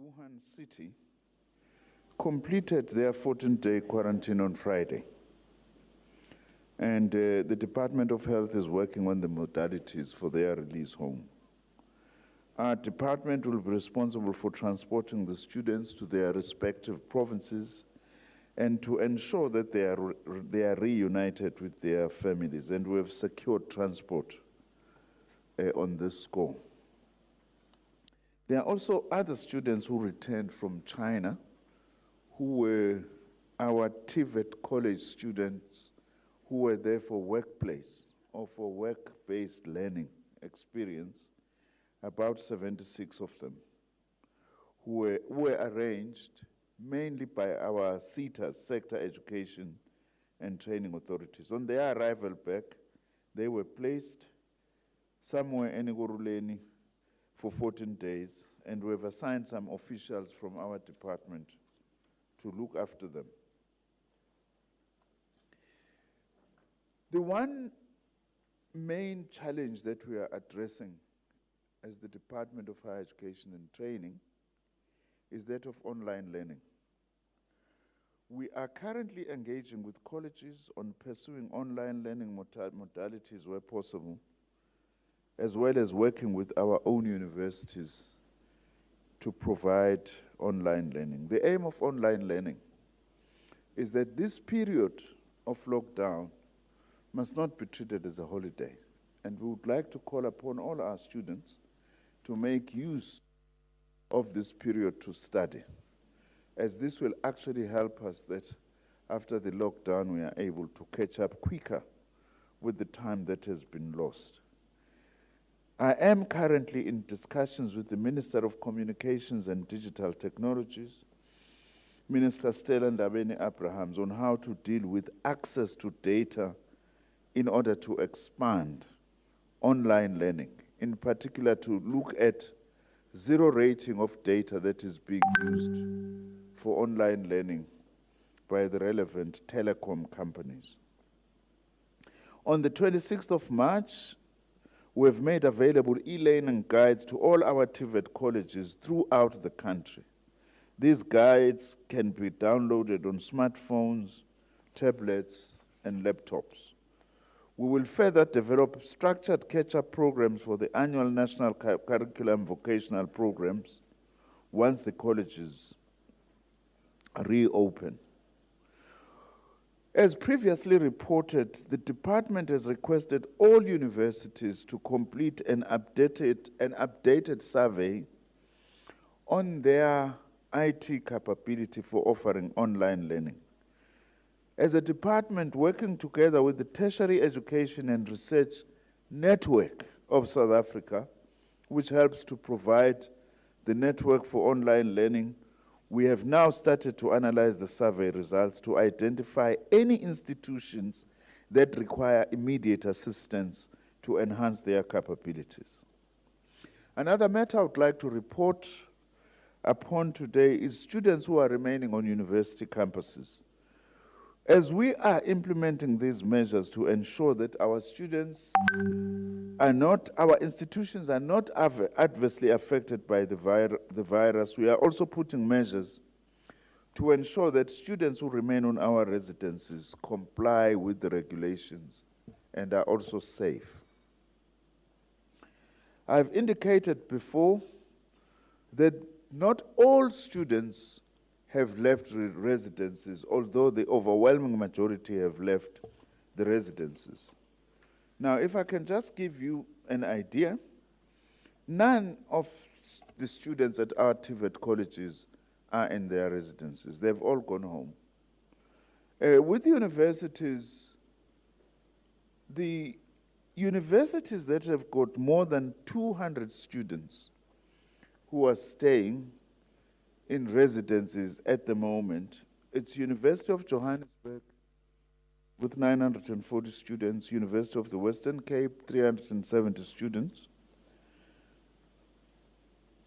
Wuhan City completed their 14-day quarantine on Friday. And the Department of Health is working on the modalities for their release home. Our department will be responsible for transporting the students to their respective provinces and to ensure that they are reunited with their families, and we have secured transport on this score. There are also other students who returned from China who were our TVET college students who were there for workplace or for work-based learning experience, about 76 of them, who were arranged mainly by our SETAs, Sector Education and Training Authorities. On their arrival back, they were placed somewhere in Igoruleni for 14 days, and we have assigned some officials from our department to look after them. The one main challenge that we are addressing as the Department of Higher Education and Training is that of online learning. We are currently engaging with colleges on pursuing online learning modalities where possible, as well as working with our own universities to provide online learning. The aim of online learning is that this period of lockdown must not be treated as a holiday, and we would like to call upon all our students to make use of this period to study, as this will actually help us that after the lockdown we are able to catch up quicker with the time that has been lost. I am currently in discussions with the Minister of Communications and Digital Technologies, Minister Stella Ndabeni-Abrahams, on how to deal with access to data in order to expand online learning, in particular to look at zero rating of data that is being used for online learning by the relevant telecom companies. On the 26th of March, we have made available e-learning guides to all our TVET colleges throughout the country. These guides can be downloaded on smartphones, tablets, and laptops. We will further develop structured catch-up programs for the annual National Curriculum vocational programs once the colleges reopen. As previously reported, the department has requested all universities to complete an updated survey on their IT capability for offering online learning. As a department working together with the Tertiary Education and Research Network of South Africa, which helps to provide the network for online learning, we have now started to analyze the survey results to identify any institutions that require immediate assistance to enhance their capabilities. Another matter I would like to report upon today is students who are remaining on university campuses. As we are implementing these measures to ensure that our institutions are not adversely affected by the virus, we are also putting measures to ensure that students who remain on our residences comply with the regulations and are also safe. I've indicated before that not all students have left residences, although the overwhelming majority have left the residences. Now, if I can just give you an idea, none of the students at our TVET colleges are in their residences. They've all gone home. With universities, the universities that have got more than 200 students who are staying in residences at the moment, it's University of Johannesburg with 940 students, University of the Western Cape, 370 students,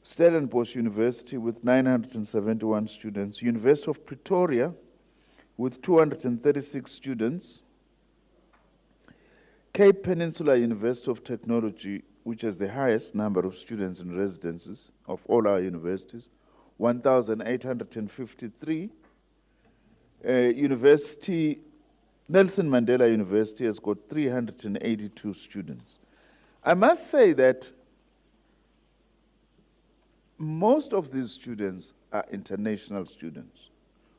Stellenbosch University with 971 students, University of Pretoria with 236 students, Cape Peninsula University of Technology, which has the highest number of students in residences of all our universities, 1,853. Nelson Mandela University has got 382 students. I must say that most of these students are international students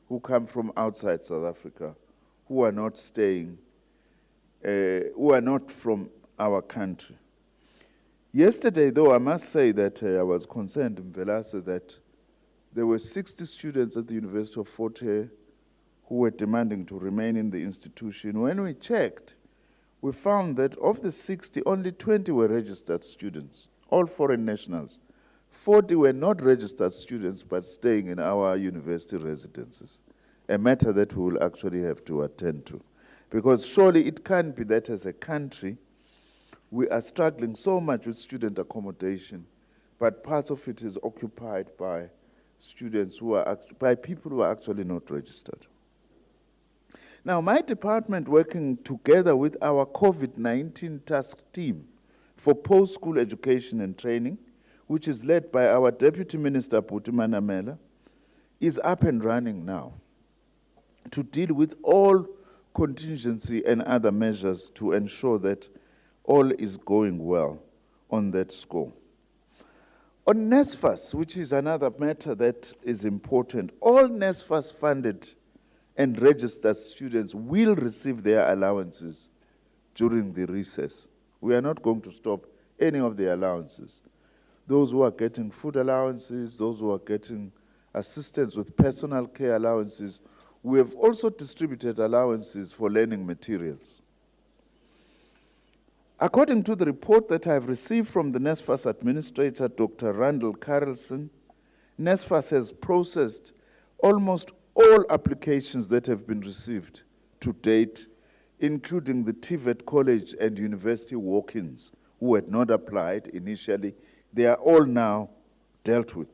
who come from outside South Africa, who are not staying, who are not from our country. Yesterday, though, I must say that I was concerned in Velase that there were 60 students at the University of Fort Hare who were demanding to remain in the institution. When we checked, we found that of the 60, only 20 were registered students, all foreign nationals. 40 were not registered students, but staying in our university residences, a matter that we will actually have to attend to. Because surely it can't be that as a country, we are struggling so much with student accommodation, but part of it is occupied by students who are, by people who are actually not registered. Now, my department, working together with our COVID-19 task team for post-school education and training, which is led by our Deputy Minister, Bhuti Manamela, is up and running now to deal with all contingency and other measures to ensure that all is going well on that score. On NSFAS, which is another matter that is important, all NSFAS funded and registered students will receive their allowances during the recess. We are not going to stop any of the allowances. Those who are getting food allowances, those who are getting assistance with personal care allowances, we have also distributed allowances for learning materials. According to the report that I have received from the NSFAS administrator, Dr. Randall Carlson, NSFAS has processed almost all applications that have been received to date, including the TVET college and university walk-ins who had not applied initially. They are all now dealt with.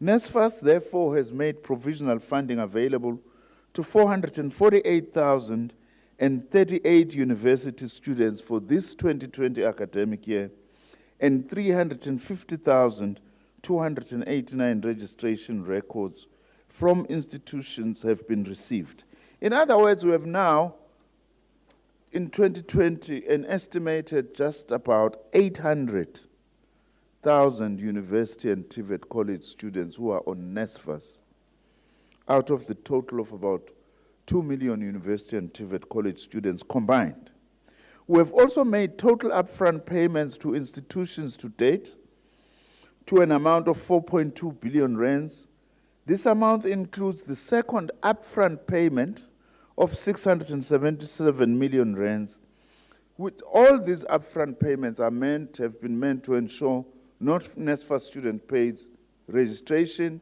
NSFAS, therefore, has made provisional funding available to 448,038 university students for this 2020 academic year, and 350,289 registration records from institutions have been received. In other words, we have now, in 2020, an estimated just about 800,000 university and TVET college students who are on NSFAS, out of the total of about 2 million university and TVET college students combined. We have also made total upfront payments to institutions to date to an amount of 4.2 billion rands. This amount includes the second upfront payment of 677 million rands. With all these upfront payments have been meant to ensure not NSFAS student pays registration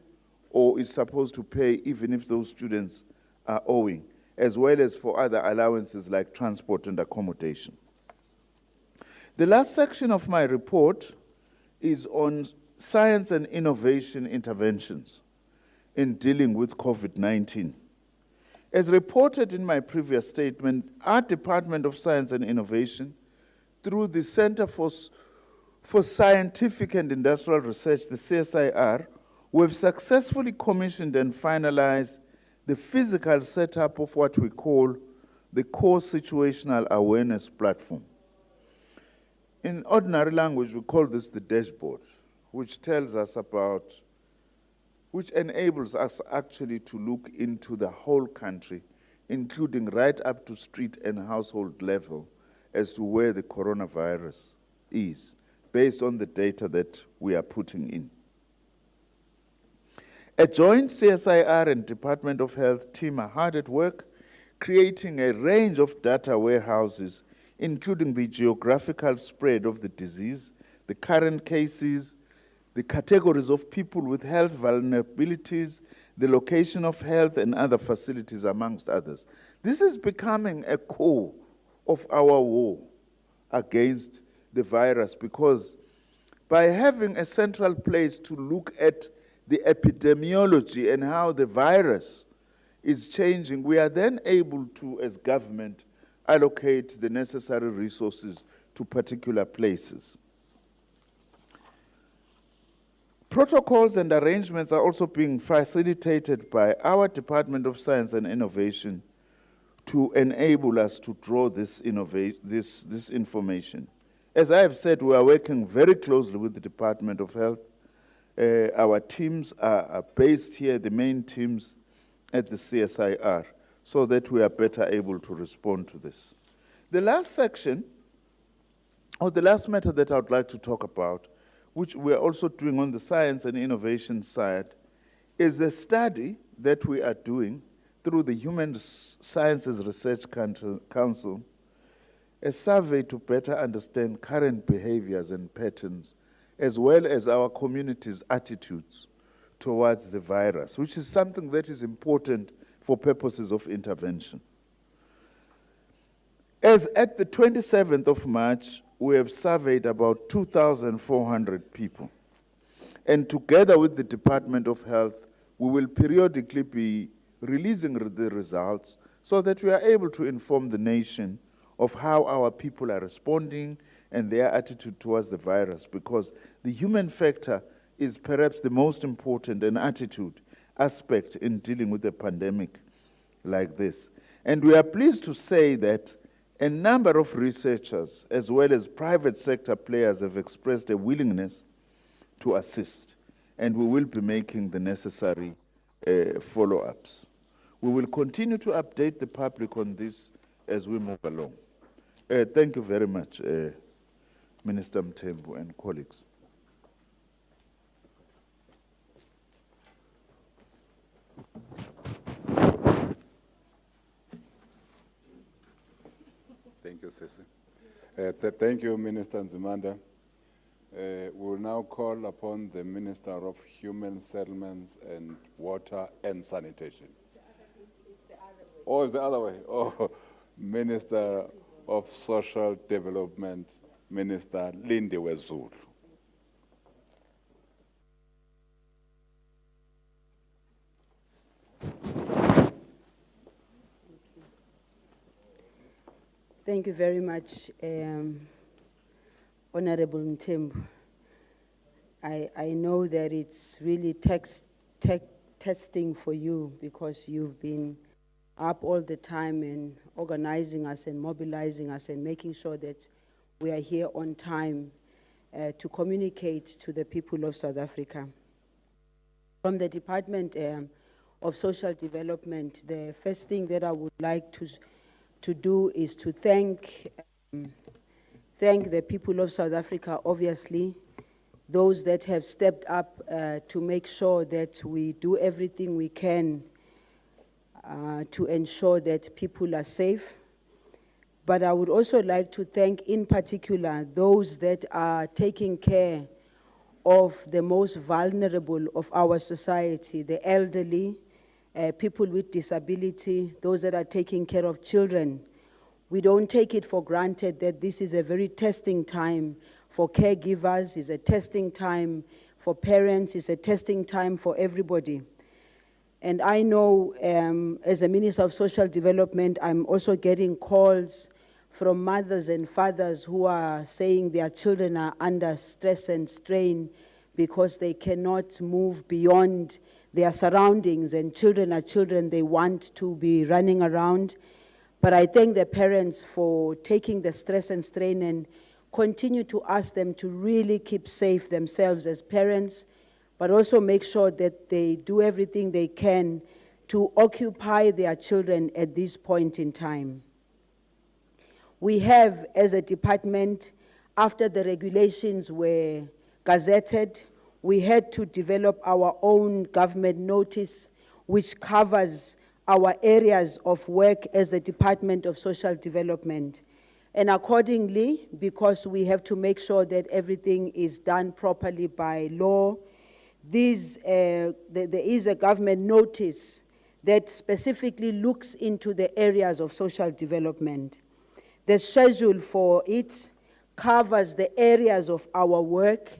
or is supposed to pay even if those students are owing, as well as for other allowances like transport and accommodation. The last section of my report is on science and innovation interventions in dealing with COVID-19. As reported in my previous statement, our Department of Science and Innovation, through the Center for Scientific and Industrial Research, the CSIR, we have successfully commissioned and finalized the physical setup of what we call the Core Situational Awareness Platform. In ordinary language, we call this the dashboard, which tells us about, which enables us actually to look into the whole country, including right up to street and household level, as to where the coronavirus is, based on the data that we are putting in. A joint CSIR and Department of Health team are hard at work, creating a range of data warehouses, including the geographical spread of the disease, the current cases, the categories of people with health vulnerabilities, the location of health and other facilities, amongst others. This is becoming a core of our war against the virus, because by having a central place to look at the epidemiology and how the virus is changing, we are then able to, as government, allocate the necessary resources to particular places. protocols and arrangements are also being facilitated by our Department of Science and Innovation to enable us to draw this information. As I have said, we are working very closely with the Department of Health. Our teams are based here, the main teams at the CSIR, so that we are better able to respond to this. The last section, or the last matter that I would like to talk about, which we are also doing on the science and innovation side, is the study that we are doing through the Human Sciences Research Council, a survey to better understand current behaviors and patterns, as well as our community's attitudes towards the virus, which is something that is important for purposes of intervention. As at the 27th of March, we have surveyed about 2,400 people. And together with the Department of Health, we will periodically be releasing the results so that we are able to inform the nation of how our people are responding and their attitude towards the virus, because the human factor is perhaps the most important and attitude aspect in dealing with a pandemic like this. And we are pleased to say that a number of researchers, as well as private sector players, have expressed a willingness to assist, and we will be making the necessary follow-ups. We will continue to update the public on this as we move along. Thank you very much, Minister Mthembu and colleagues. Thank you, Sisi. Thank you, Minister Nzimande. We will now call upon the Minister of Human Settlements and Water and Sanitation. Oh, it's the other way. Oh, Minister of Social Development, Minister Lindiwe Zulu. Thank you very much, Honorable Mthembu. I know that it's really testing for you, because you've been up all the time and organizing us and mobilizing us and making sure that we are here on time to communicate to the people of South Africa. From the Department of Social Development, the first thing that I would like to do is to thank the people of South Africa, obviously, those that have stepped up to make sure that we do everything we can to ensure that people are safe. But I would also like to thank in particular those that are taking care of the most vulnerable of our society, the elderly, people with disability, those that are taking care of children. We don't take it for granted that this is a very testing time for caregivers, it's a testing time for parents, it's a testing time for everybody. And I know as a Minister of Social Development, I'm also getting calls from mothers and fathers who are saying their children are under stress and strain because they cannot move beyond their surroundings, and children are children, they want to be running around. But I thank the parents for taking the stress and strain and continue to ask them to really keep safe themselves as parents, but also make sure that they do everything they can to occupy their children at this point in time. We have, as a department, after the regulations were gazetted, we had to develop our own government notice which covers our areas of work as the Department of Social Development. And accordingly, because we have to make sure that everything is done properly by law, there is a government notice that specifically looks into the areas of social development. The schedule for it covers the areas of our work,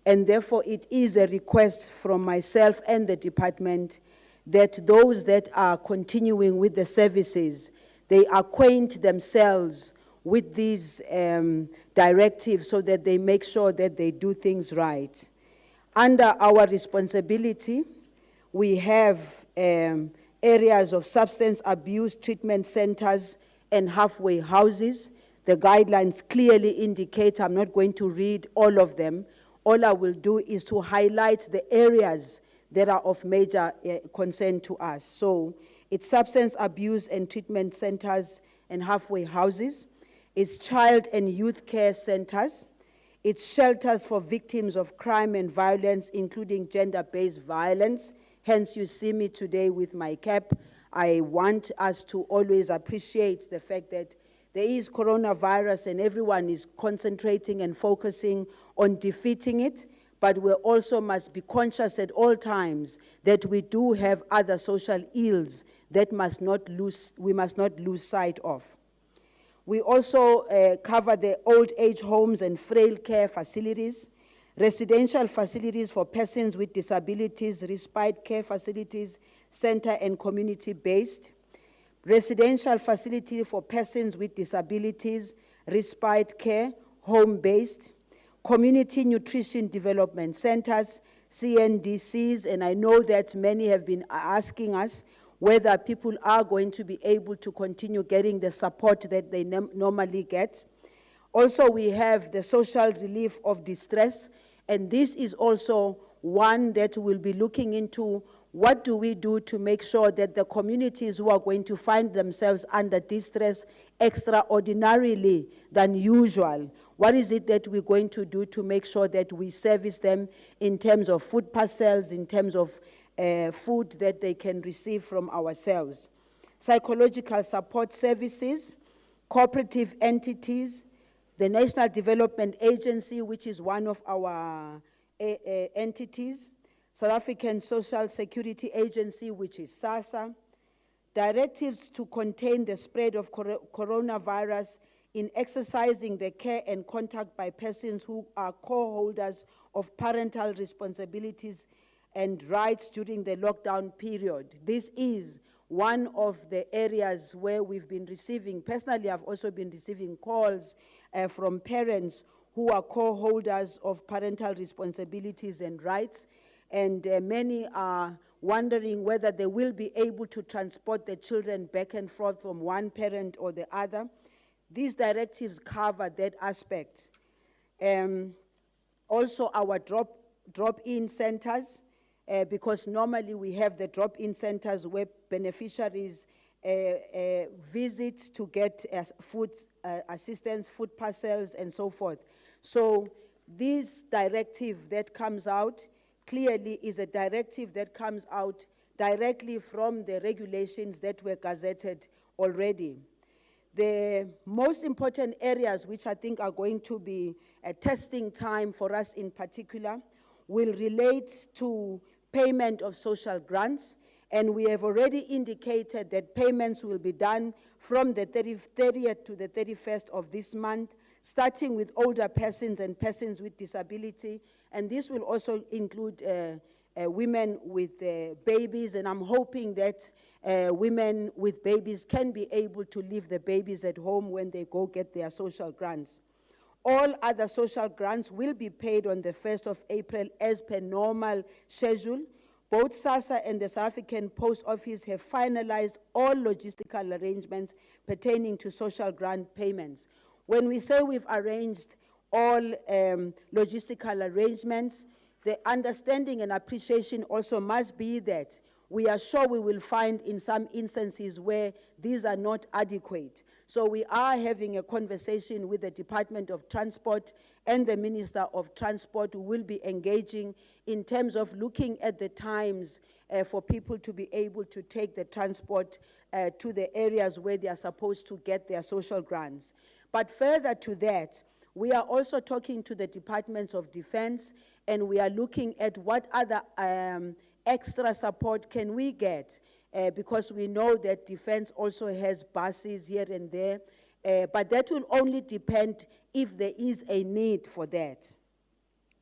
and therefore it is a request from myself and the department that those that are continuing with the services, they acquaint themselves with these directives so that they make sure that they do things right. Under our responsibility, we have areas of substance abuse treatment centers and halfway houses. The guidelines clearly indicate, I'm not going to read all of them. All I will do is to highlight the areas that are of major concern to us. So it's substance abuse and treatment centers and halfway houses. It's child and youth care centers. It's shelters for victims of crime and violence, including gender-based violence. Hence, you see me today with my cap. I want us to always appreciate the fact that there is coronavirus and everyone is concentrating and focusing on defeating it, but we also must be conscious at all times that we do have other social ills that we must not lose sight of. We also cover the old age homes and frail care facilities, residential facilities for persons with disabilities, respite care facilities, center and community-based, residential facility for persons with disabilities, respite care, home-based, community nutrition development centers, CNDCs, and I know that many have been asking us whether people are going to be able to continue getting the support that they normally get. Also, we have the social relief of distress, and this is also one that we'll be looking into. What do we do to make sure that the communities who are going to find themselves under distress extraordinarily than usual, what is it that we're going to do to make sure that we service them in terms of food parcels, in terms of food that they can receive from ourselves? Psychological support services, cooperative entities, the National Development Agency, which is one of our entities, South African Social Security Agency, which is SASSA, directives to contain the spread of coronavirus in exercising the care and contact by persons who are co-holders of parental responsibilities and rights during the lockdown period. This is one of the areas where we've been receiving, personally I've also been receiving calls from parents who are co-holders of parental responsibilities and rights, and many are wondering whether they will be able to transport the children back and forth from one parent or the other. These directives cover that aspect. Also our drop-in centers, because normally we have the drop-in centers where beneficiaries visit to get food assistance, food parcels, and so forth. So this directive that comes out clearly is a directive that comes out directly from the regulations that were gazetted already. The most important areas which I think are going to be a testing time for us in particular will relate to payment of social grants, and we have already indicated that payments will be done from the 30th to the 31st of this month, starting with older persons and persons with disability, and this will also include women with babies, and I'm hoping that women with babies can be able to leave the babies at home when they go get their social grants. All other social grants will be paid on the 1st of April as per normal schedule. Both SASSA and the South African Post Office have finalized all logistical arrangements pertaining to social grant payments. When we say we've arranged all logistical arrangements, the understanding and appreciation also must be that we are sure we will find in some instances where these are not adequate. So we are having a conversation with the Department of Transport and the Minister of Transport, who will be engaging in terms of looking at the times for people to be able to take the transport to the areas where they are supposed to get their social grants. But further to that, we are also talking to the Departments of Defense, and we are looking at what other extra support can we get, because we know that Defense also has buses here and there, but that will only depend if there is a need for that.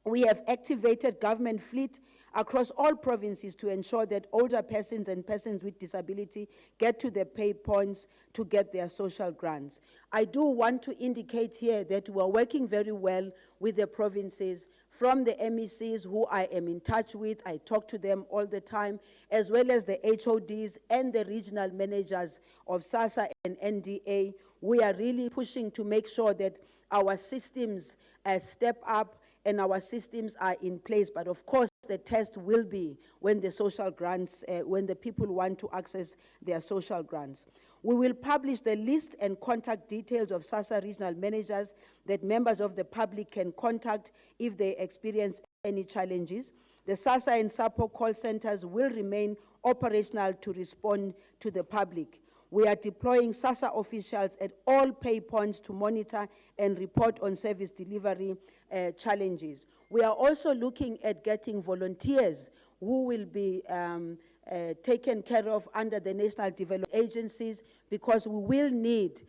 We have activated government fleet across all provinces to ensure that older persons and persons with disability get to the pay points to get their social grants. I do want to indicate here that we are working very well with the provinces, from the MECs who I am in touch with, I talk to them all the time, as well as the HODs and the regional managers of SASSA and NDA. We are really pushing to make sure that our systems step up and our systems are in place. But of course, the test will be when the social grants, when the people want to access their social grants. We will publish the list and contact details of SASSA regional managers that members of the public can contact if they experience any challenges. The SASSA and SAPO call centers will remain operational to respond to the public. We are deploying SASSA officials at all pay points to monitor and report on service delivery challenges. We are also looking at getting volunteers who will be taken care of under the national development agencies, because we will need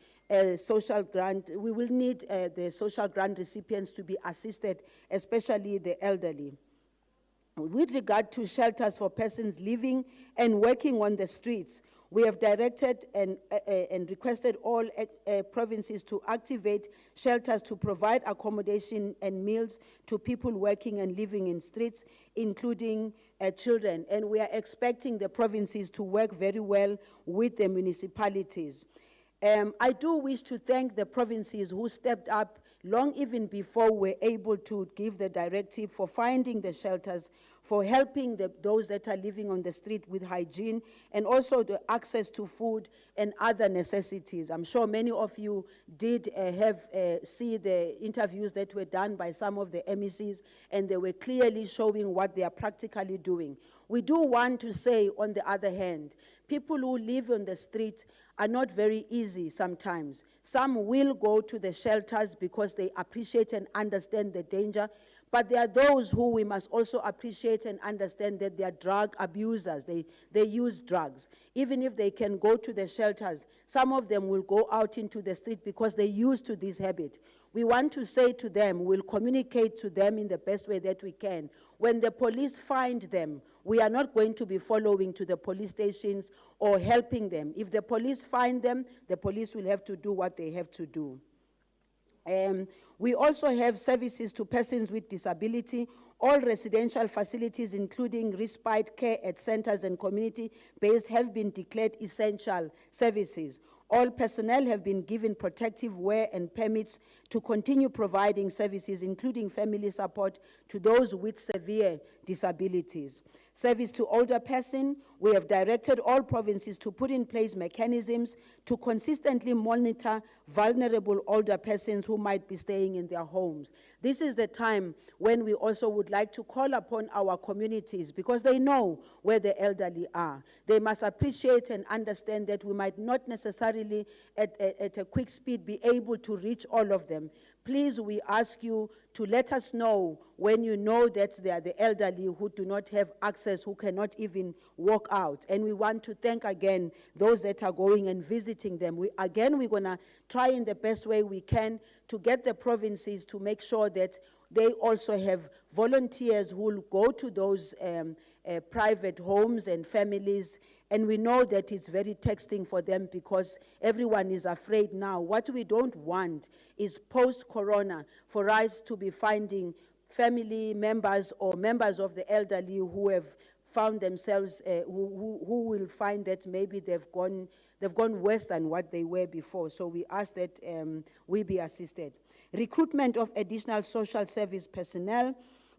social grant, we will need the social grant recipients to be assisted, especially the elderly. With regard to shelters for persons living and working on the streets, we have directed and requested all provinces to activate shelters to provide accommodation and meals to people working and living in streets, including children. And we are expecting the provinces to work very well with the municipalities. I do wish to thank the provinces who stepped up long even before we were able to give the directive, for finding the shelters, for helping those that are living on the street with hygiene, and also the access to food and other necessities. I'm sure many of you did see the interviews that were done by some of the MECs, and they were clearly showing what they are practically doing. We do want to say, on the other hand, people who live on the street are not very easy sometimes. Some will go to the shelters because they appreciate and understand the danger, but there are those who we must also appreciate and understand that they are drug abusers. They use drugs. Even if they can go to the shelters, some of them will go out into the street because they're used to this habit. We want to say to them, we'll communicate to them in the best way that we can. When the police find them, we are not going to be following to the police stations or helping them. If the police find them, the police will have to do what they have to do. We also have services to persons with disability. All residential facilities, including respite care at centers and community-based, have been declared essential services. All personnel have been given protective wear and permits to continue providing services, including family support to those with severe disabilities. Service to older persons, we have directed all provinces to put in place mechanisms to consistently monitor vulnerable older persons who might be staying in their homes. This is the time when we also would like to call upon our communities, because they know where the elderly are. They must appreciate and understand that we might not necessarily at a quick speed be able to reach all of them. Please, we ask you to let us know when you know that they are the elderly who do not have access, who cannot even walk out. And we want to thank again those that are going and visiting them. We're going to try in the best way we can to get the provinces to make sure that they also have volunteers who will go to those private homes and families. And we know that it's very taxing for them because everyone is afraid now. What we don't want is post-corona for us to be finding family members or members of the elderly who have found themselves, who will find that maybe they've gone worse than what they were before. So we ask that we be assisted. Recruitment of additional social service personnel.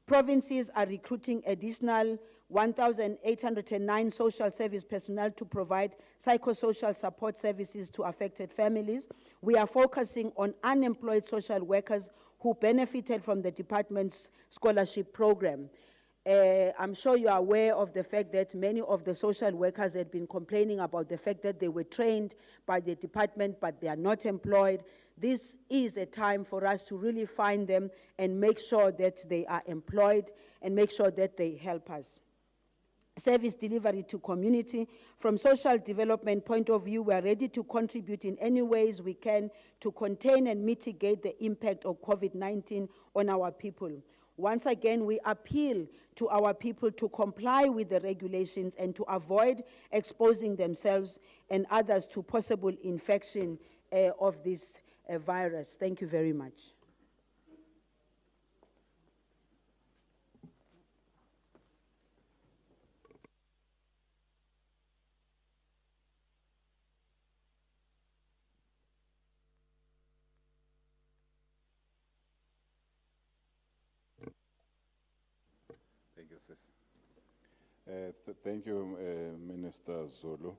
Provinces are recruiting additional 1,809 social service personnel to provide psychosocial support services to affected families. We are focusing on unemployed social workers who benefited from the department's scholarship program. I'm sure you are aware of the fact that many of the social workers had been complaining about the fact that they were trained by the department, but they are not employed. This is a time for us to really find them and make sure that they are employed and make sure that they help us. Service delivery to community. From social development point of view, we are ready to contribute in any ways we can to contain and mitigate the impact of COVID-19 on our people. Once again, we appeal to our people to comply with the regulations and to avoid exposing themselves and others to possible infection of this virus. Thank you very much. Thank you, Sis. Thank you, Minister Zulu.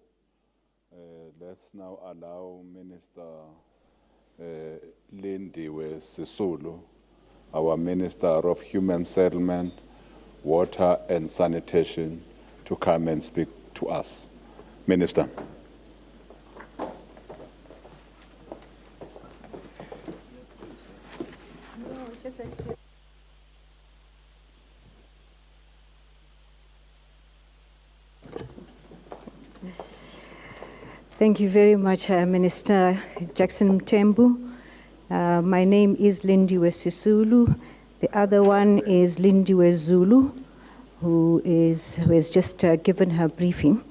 Let's now allow Minister Lindiwe Sisulu, our Minister of Human Settlement, Water and Sanitation, to come and speak to us. Minister. Thank you very much, Minister Jackson Mthembu. My name is Lindiwe Sisulu. The other one is Lindiwe Zulu, who has just given her briefing.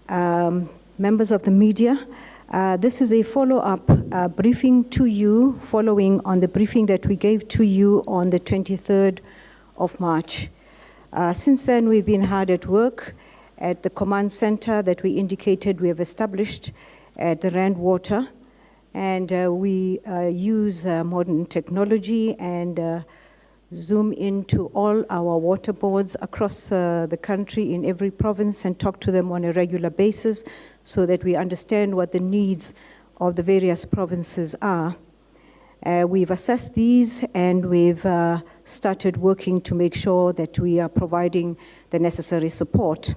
Members of the media, this is a follow-up briefing to you, following on the briefing that we gave to you on the 23rd of March. Since then, we've been hard at work at the command center that we indicated we have established at the Rand Water. And we use modern technology and zoom into all our water boards across the country in every province and talk to them on a regular basis so that we understand what the needs of the various provinces are. We've assessed these and we've started working to make sure that we are providing the necessary support.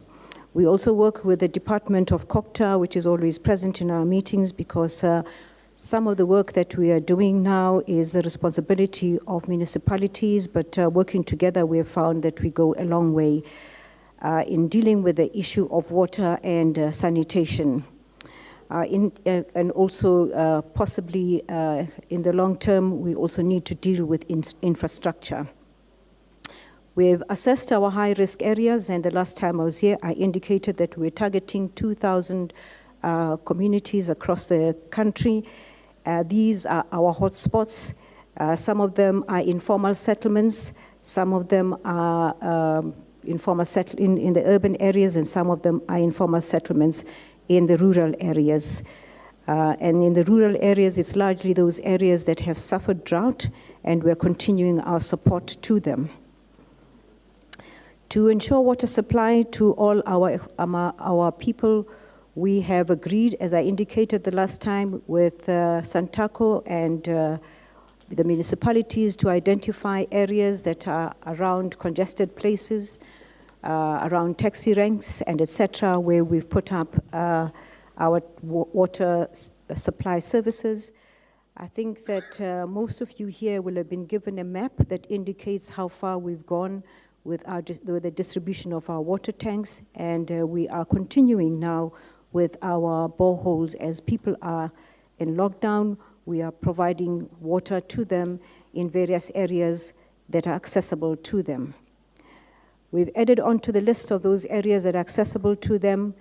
We also work with the Department of COCTA, which is always present in our meetings, because some of the work that we are doing now is the responsibility of municipalities, but working together we have found that we go a long way in dealing with the issue of water and sanitation. And also possibly in the long term, we also need to deal with infrastructure. We've assessed our high-risk areas, and the last time I was here, I indicated that we're targeting 2,000 communities across the country. These are our hotspots. Some of them are informal settlements, some of them are informal in the urban areas, and some of them are informal settlements in the rural areas. And in the rural areas, it's largely those areas that have suffered drought, and we're continuing our support to them. To ensure water supply to all our people, we have agreed, as I indicated the last time, with Santaco and the municipalities to identify areas that are around congested places, around taxi ranks and etc., where we've put up our water supply services. I think that most of you here will have been given a map that indicates how far we've gone with the distribution of our water tanks, and we are continuing now with our boreholes. As people are in lockdown, we are providing water to them in various areas that are accessible to them. We've added onto the list of those areas that are accessible to them,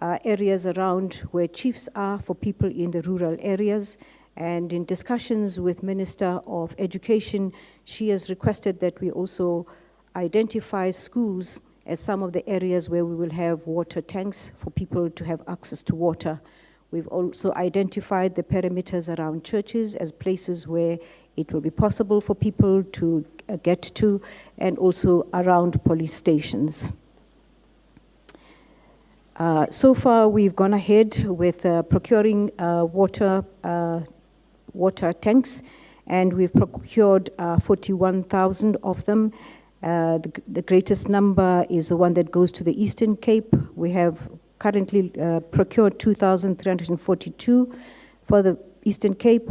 areas around where chiefs are for people in the rural areas. And in discussions with Minister of Education, she has requested that we also identify schools as some of the areas where we will have water tanks for people to have access to water. We've also identified the perimeters around churches as places where it will be possible for people to get to, and also around police stations. So far, we've gone ahead with procuring water tanks, and we've procured 41,000 of them. The greatest number is the one that goes to the Eastern Cape. We have currently procured 2,342 for the Eastern Cape,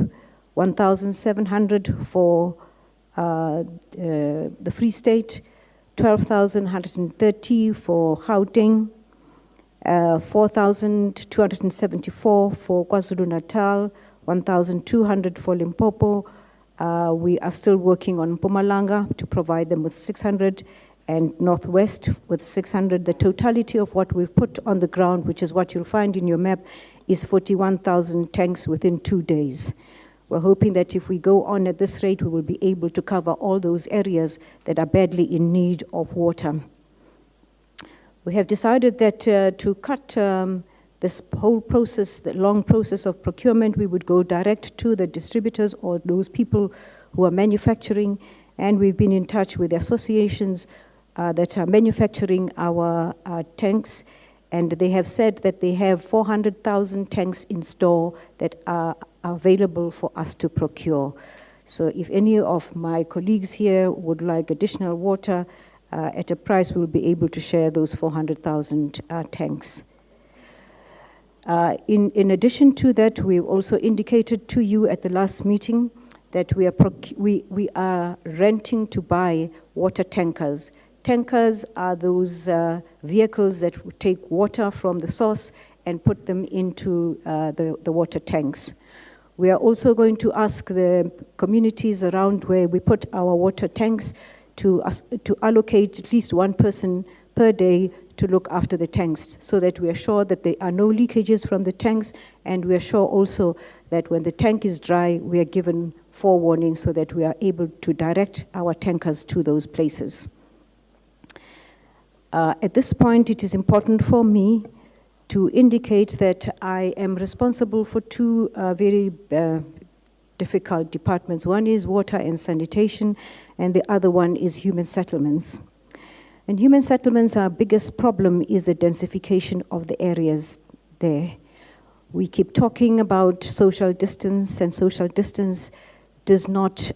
1,700 for the Free State, 12,130 for Gauteng, 4,274 for KwaZulu-Natal, 1,200 for Limpopo, We are still working on Mpumalanga to provide them with 600, and Northwest with 600. The totality of what we've put on the ground, which is what you'll find in your map, is 41,000 tanks within 2 days. We're hoping that if we go on at this rate, we will be able to cover all those areas that are badly in need of water. We have decided that to cut this whole process, the long process of procurement, we would go direct to the distributors or those people who are manufacturing, and we've been in touch with the associations that are manufacturing our tanks, and they have said that they have 400,000 tanks in store that are available for us to procure. So if any of my colleagues here would like additional water at a price, we'll be able to share those 400,000 tanks. In addition to that, we've also indicated to you at the last meeting that we are renting to buy water tankers. Tankers are those vehicles that take water from the source and put them into the water tanks. We are also going to ask the communities around where we put our water tanks to allocate at least one person per day to look after the tanks, so that we are sure that there are no leakages from the tanks, and we are sure also that when the tank is dry, we are given forewarning so that we are able to direct our tankers to those places. At this point, it is important for me to indicate that I am responsible for two very difficult departments. One is water and sanitation, and the other one is human settlements. And human settlements, our biggest problem is the densification of the areas there. We keep talking about social distance, and social distance does not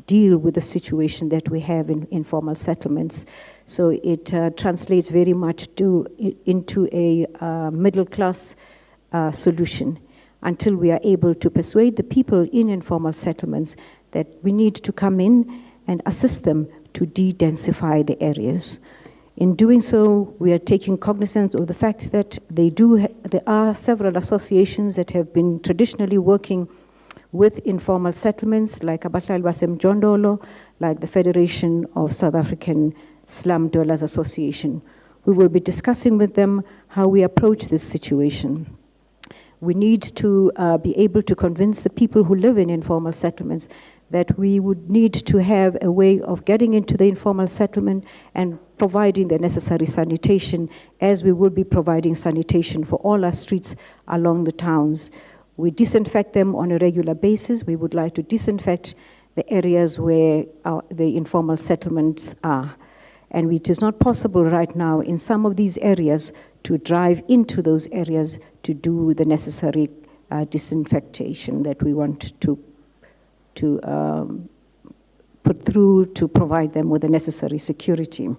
deal with the situation that we have in informal settlements. So it translates very much into a middle-class solution, until we are able to persuade the people in informal settlements that we need to come in and assist them to de-densify the areas. In doing so, we are taking cognizance of the fact that there are several associations that have been traditionally working with informal settlements, like Abahlali Basemjondolo, like the Federation of South African Slum Dwellers Association. We will be discussing with them how we approach this situation. We need to be able to convince the people who live in informal settlements that we would need to have a way of getting into the informal settlement and providing the necessary sanitation, as we will be providing sanitation for all our streets along the towns. We disinfect them on a regular basis. We would like to disinfect the areas where the informal settlements are. And it is not possible right now in some of these areas to drive into those areas to do the necessary disinfectation that we want to put through to provide them with the necessary security.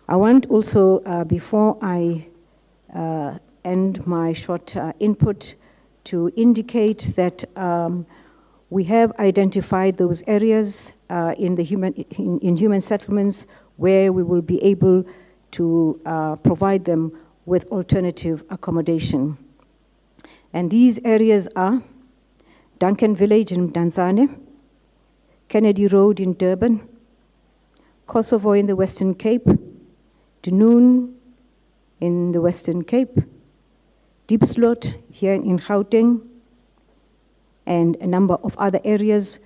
I want also, before I end my short input, to indicate that we have identified those areas in human settlements where we will be able to provide them with alternative accommodation. And these areas are Duncan Village in Mdantsane, Kennedy Road in Durban, Kosovo in the Western Cape, Dunoon in the Western Cape, Diepsloot here in Gauteng, and a number of other areas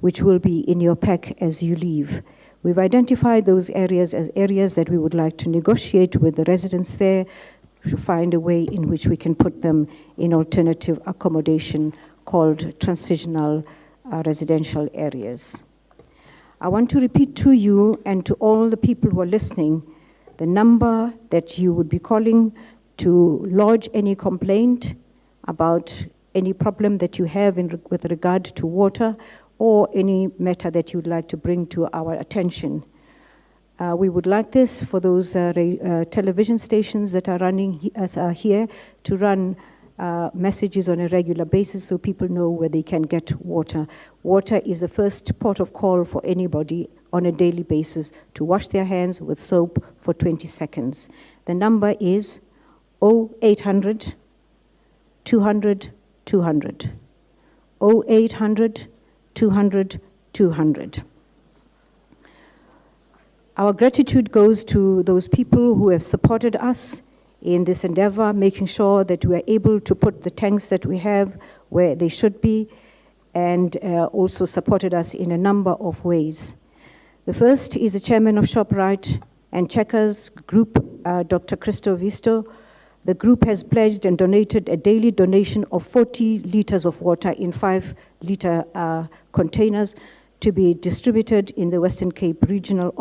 which will be in your pack as you leave. We've identified those areas as areas that we would like to negotiate with the residents there to find a way in which we can put them in alternative accommodation called transitional residential areas. I want to repeat to you and to all the people who are listening the number that you would be calling to lodge any complaint about any problem that you have with regard to water, or any matter that you'd like to bring to our attention. We would like this for those television stations that are running here to run messages on a regular basis so people know where they can get water. Water is the first port of call for anybody on a daily basis to wash their hands with soap for 20 seconds. The number is 0800 200 200. 0800 200 200. Our gratitude goes to those people who have supported us in this endeavor, making sure that we are able to put the tanks that we have where they should be, and also supported us in a number of ways. The first is the chairman of ShopRite and Checkers Group, Dr. Christo Visto. The group has pledged and donated a daily donation of 40 liters of water in 5-liter containers to be distributed in the Western Cape regional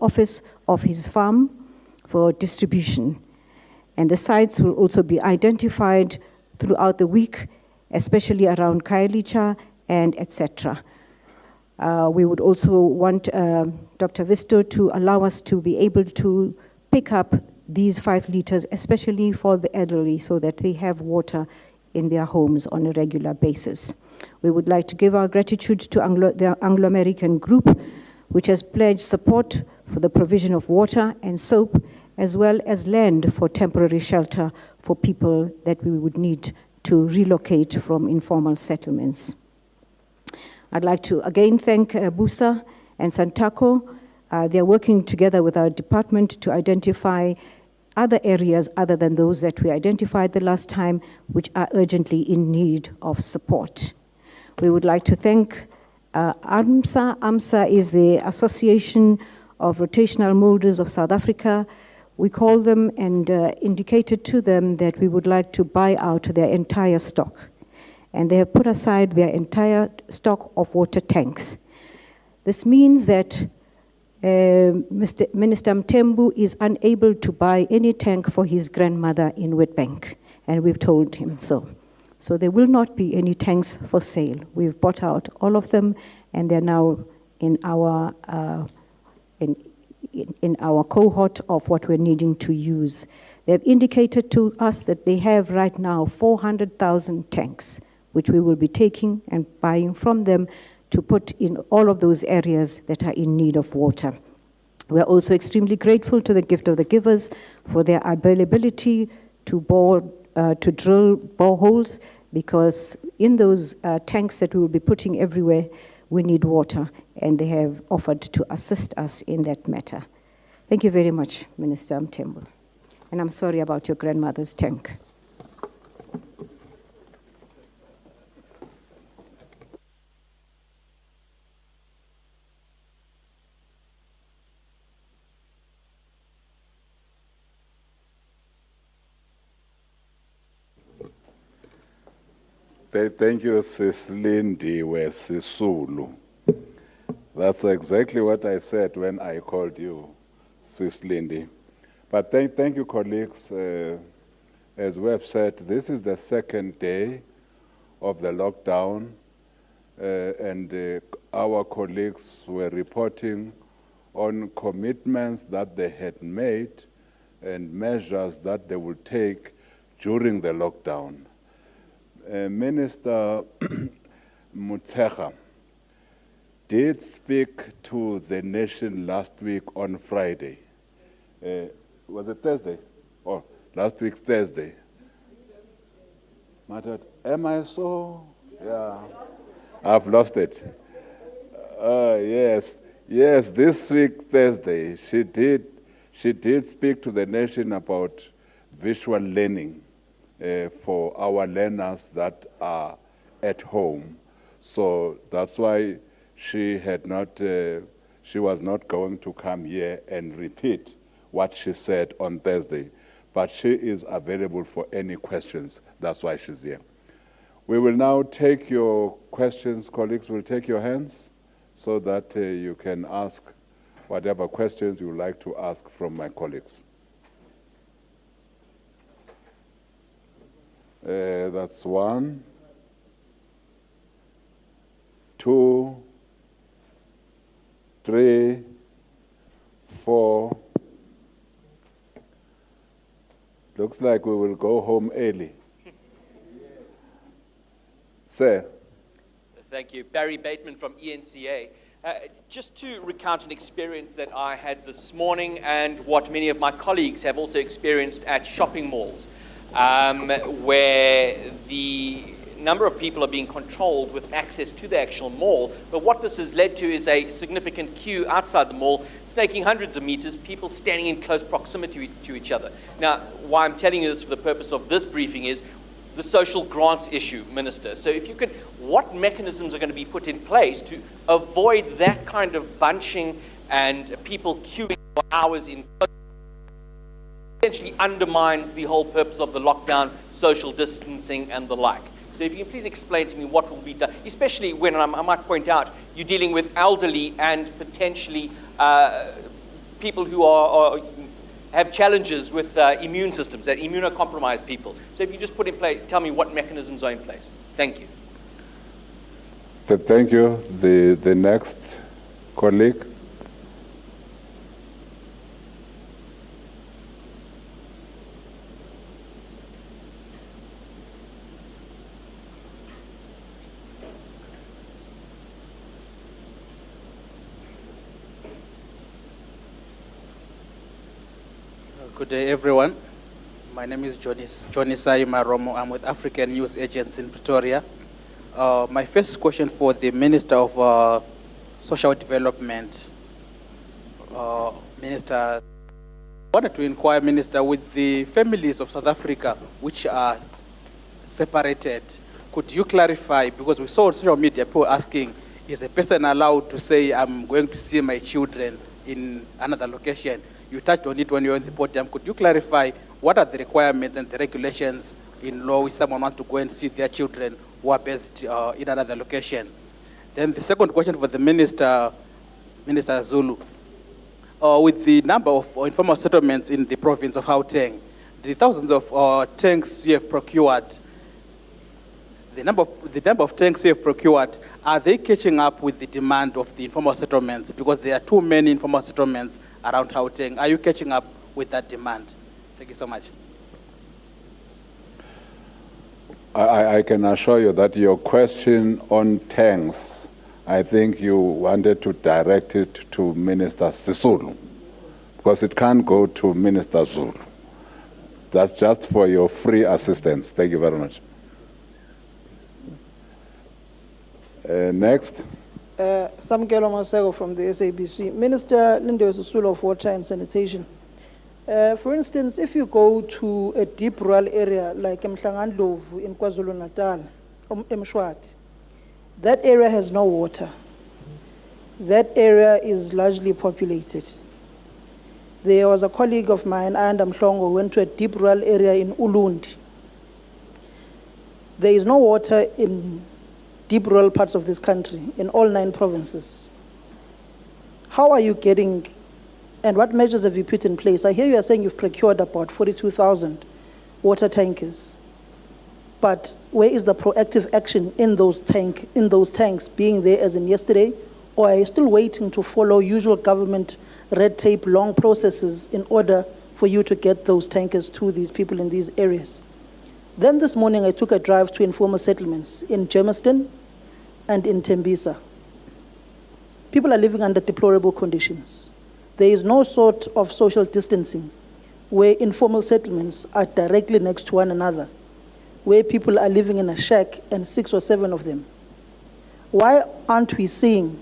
office of his farm for distribution. And the sites will also be identified throughout the week, especially around Khayelitsha and etc. We would also want Dr. Visto to allow us to be able to pick up these 5 liters, especially for the elderly, so that they have water in their homes on a regular basis. We would like to give our gratitude to the Anglo-American Group, which has pledged support for the provision of water and soap, as well as land for temporary shelter for people that we would need to relocate from informal settlements. I'd like to again thank Busa and Santako. They're working together with our department to identify other areas other than those that we identified the last time, which are urgently in need of support. We would like to thank AMSA. AMSA is the Association of Rotational Molders of South Africa. We called them and indicated to them that we would like to buy out their entire stock. And they have put aside their entire stock of water tanks. This means that Minister Mthembu is unable to buy any tank for his grandmother in Witbank, and we've told him so. So there will not be any tanks for sale. We've bought out all of them, and they're now in our in our cohort of what we're needing to use. They've indicated to us that they have right now 400,000 tanks, which we will be taking and buying from them to put in all of those areas that are in need of water. We are also extremely grateful to the Gift of the Givers for their availability to drill boreholes, because in those tanks that we will be putting everywhere, we need water, and they have offered to assist us in that matter. Thank you very much, Minister Mthembu. And I'm sorry about your grandmother's tank. Thank you, Sis Lindiwe, Sisulu. That's exactly what I said when I called you, Sis Lindy. But thank you, colleagues. As we have said, this is the second day of the lockdown, and our colleagues were reporting on commitments that they had made and measures that they will take during the lockdown. Minister Mthembu did speak to the nation last week on Friday. Was it Thursday? Oh, last week's Thursday. Am I so? Yeah. I've lost it. Yes, this week, Thursday, she did speak to the nation about visual learning for our learners that are at home. So that's why she was not going to come here and repeat what she said on Thursday. But she is available for any questions. That's why she's here. We will now take your questions. Colleagues will take your hands so that you can ask whatever questions you would like to ask from my colleagues. That's 1, 2, 3, 4. Looks like we will go home early. Sir. Thank you. Barry Bateman from ENCA. Just to recount an experience that I had this morning and what many of my colleagues have also experienced at shopping malls, where the number of people are being controlled with access to the actual mall. But what this has led to is a significant queue outside the mall, snaking hundreds of meters, people standing in close proximity to each other. Now, why I'm telling you this for the purpose of this briefing is the social grants issue, Minister. So if you could, what mechanisms are going to be put in place to avoid that kind of bunching and people queuing for hours in essentially undermines the whole purpose of the lockdown, social distancing and the like. So if you can please explain to me what will be done, especially when, I might point out, you're dealing with elderly and potentially people who have challenges with immune systems, that immunocompromised people. So if you just put in place, tell me what mechanisms are in place. Thank you. Thank you. The next colleague. Good day, everyone. My name is Johnny Saima Romo. I'm with African News Agents in Pretoria. My first question for the Minister of Social Development. Minister, I wanted to inquire, Minister, with the families of South Africa which are separated, could you clarify, because we saw on social media people asking, is a person allowed to say, I'm going to see my children in another location? You touched on it when you were in the podium. Could you clarify what are the requirements and the regulations in law if someone wants to go and see their children who are based in another location? Then the second question for the Minister, Minister Zulu. With the number of informal settlements in the province of Gauteng, the thousands of tanks you have procured, the number of tanks you have procured, are they catching up with the demand of the informal settlements? Because there are too many informal settlements around Gauteng. Are you catching up with that demand? Thank you so much. I can assure you that your question on tanks, I think you wanted to direct it to Minister Sisulu, because it can't go to Minister Zulu. That's just for your free assistance. Thank you very much. Next. Samkelo Masego from the SABC. Minister Lindiwe Sisulu of Water and Sanitation. For instance, if you go to a deep rural area like Mhlangandlovu in KwaZulu-Natal, Mshwati, that area has no water. That area is largely populated. There was a colleague of mine, Anda Mhlongo, who went to a deep rural area in Ulundi. There is no water in deep rural parts of this country, in all 9 provinces. How are you getting, and what measures have you put in place? I hear you are saying you've procured about 42,000 water tankers, but where is the proactive action in those tanks being there as in yesterday, or are you still waiting to follow usual government red tape, long processes in order for you to get those tankers to these people in these areas? Then this morning I took a drive to informal settlements in Germiston and in Tembisa. People are living under deplorable conditions. There is no sort of social distancing where informal settlements are directly next to one another, where people are living in a shack and 6 or 7 of them. Why aren't we seeing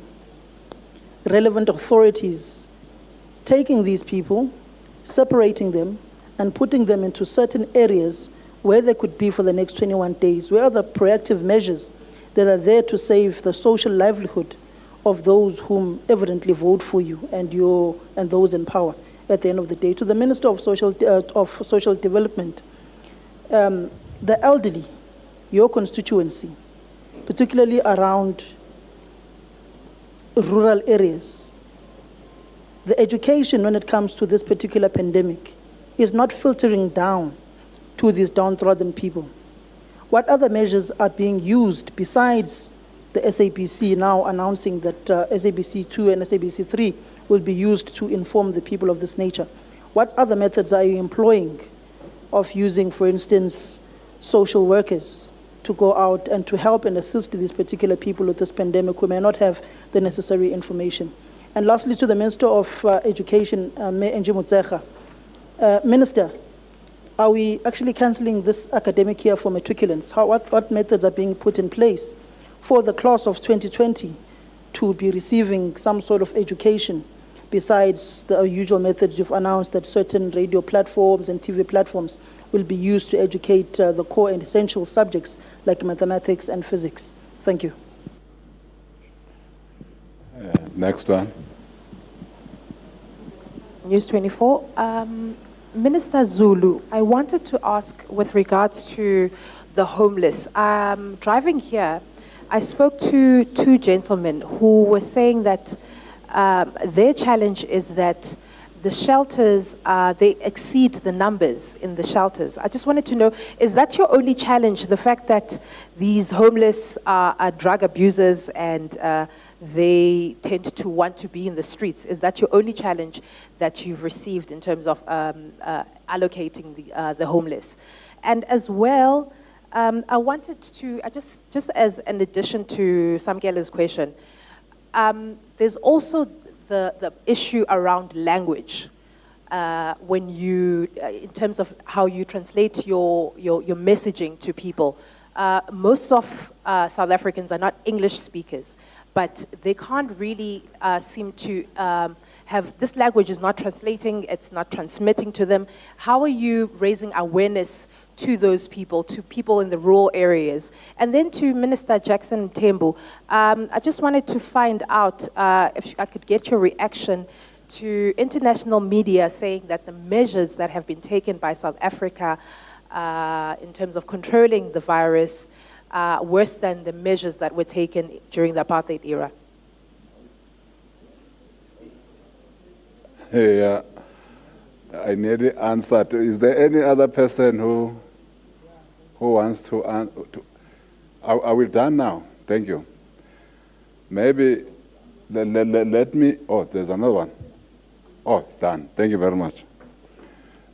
relevant authorities taking these people, separating them, and putting them into certain areas where they could be for the next 21 days? Where are the proactive measures that are there to save the social livelihood of those whom evidently vote for you and those in power at the end of the day? To the Minister of Social Development, the elderly, your constituency, particularly around rural areas, the education when it comes to this particular pandemic is not filtering down to these downtrodden people. What other measures are being used besides the SABC now announcing that SABC 2 and SABC 3 will be used to inform the people of this nature? What other methods are you employing of using, for instance, social workers to go out and to help and assist these particular people with this pandemic who may not have the necessary information? And lastly, to the Minister of Education, Nzimande. Minister, are we actually cancelling this academic year for matriculants? What methods are being put in place for the class of 2020 to be receiving some sort of education besides the usual methods? You've announced that certain radio platforms and TV platforms will be used to educate the core and essential subjects like mathematics and physics. Thank you. Next one. News 24. Minister Zulu, I wanted to ask with regards to the homeless. Driving here, I spoke to two gentlemen who were saying that their challenge is that the shelters, they exceed the numbers in the shelters. I just wanted to know, is that your only challenge, the fact that these homeless are drug abusers and they tend to want to be in the streets? Is that your only challenge that you've received in terms of allocating the homeless? And as well, I wanted to, just as an addition to Samkele's question, there's also the issue around language. When you, in terms of how you translate your messaging to people. Most of South Africans are not English speakers, but they can't really seem to have, this language is not translating, it's not transmitting to them. How are you raising awareness to those people, to people in the rural areas? And then to Minister Jackson Mthembu, I just wanted to find out if I could get your reaction to international media saying that the measures that have been taken by South Africa in terms of controlling the virus are worse than the measures that were taken during the apartheid era. Yeah, I nearly answered. Is there any other person who wants to answer? Are we done now? Thank you. Maybe let me, oh, there's another one. Oh, it's done. Thank you very much.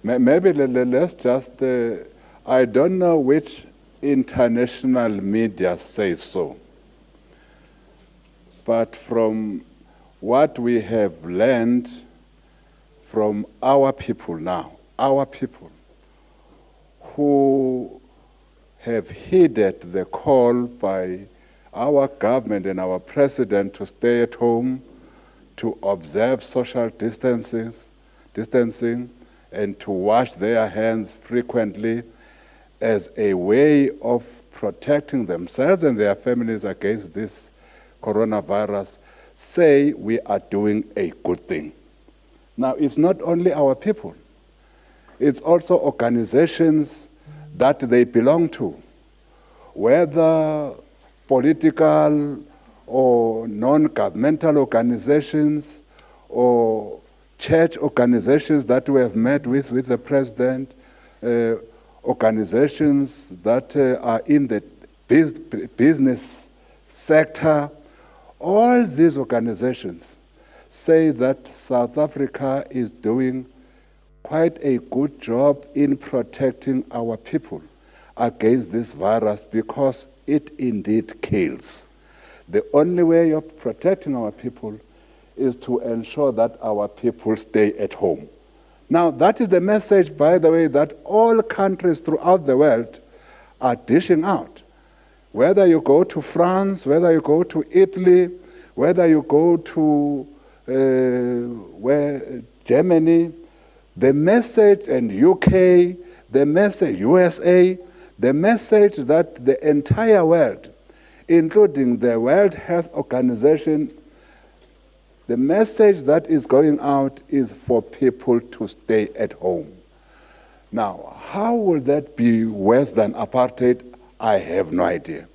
Maybe let's just, I don't know which international media says so, but from what we have learned from our people now, our people who have heeded the call by our government and our president to stay at home, to observe social distancing, and to wash their hands frequently as a way of protecting themselves and their families against this coronavirus, say we are doing a good thing. Now, it's not only our people, it's also organizations that they belong to, whether political or non-governmental organizations or church organizations that we have met with the president, organizations that are in the business sector. All these organizations say that South Africa is doing quite a good job in protecting our people against this virus because it indeed kills. The only way of protecting our people is to ensure that our people stay at home. Now, that is the message, by the way, that all countries throughout the world are dishing out. Whether you go to France, whether you go to Italy, whether you go to Germany, the message, and UK, the message, USA, the message that the entire world, including the World Health Organization, the message that is going out is for people to stay at home. Now, how will that be worse than apartheid? I have no idea.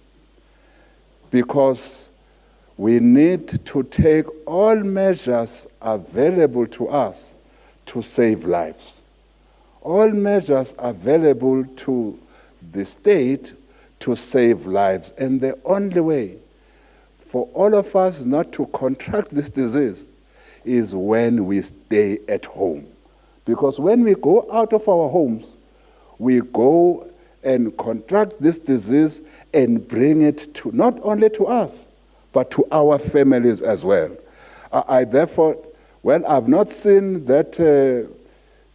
Because we need to take all measures available to us to save lives. All measures available to the state to save lives. And the only way for all of us not to contract this disease is when we stay at home. Because when we go out of our homes, we go and contract this disease and bring it to not only to us, but to our families as well. I therefore, well, I've not seen that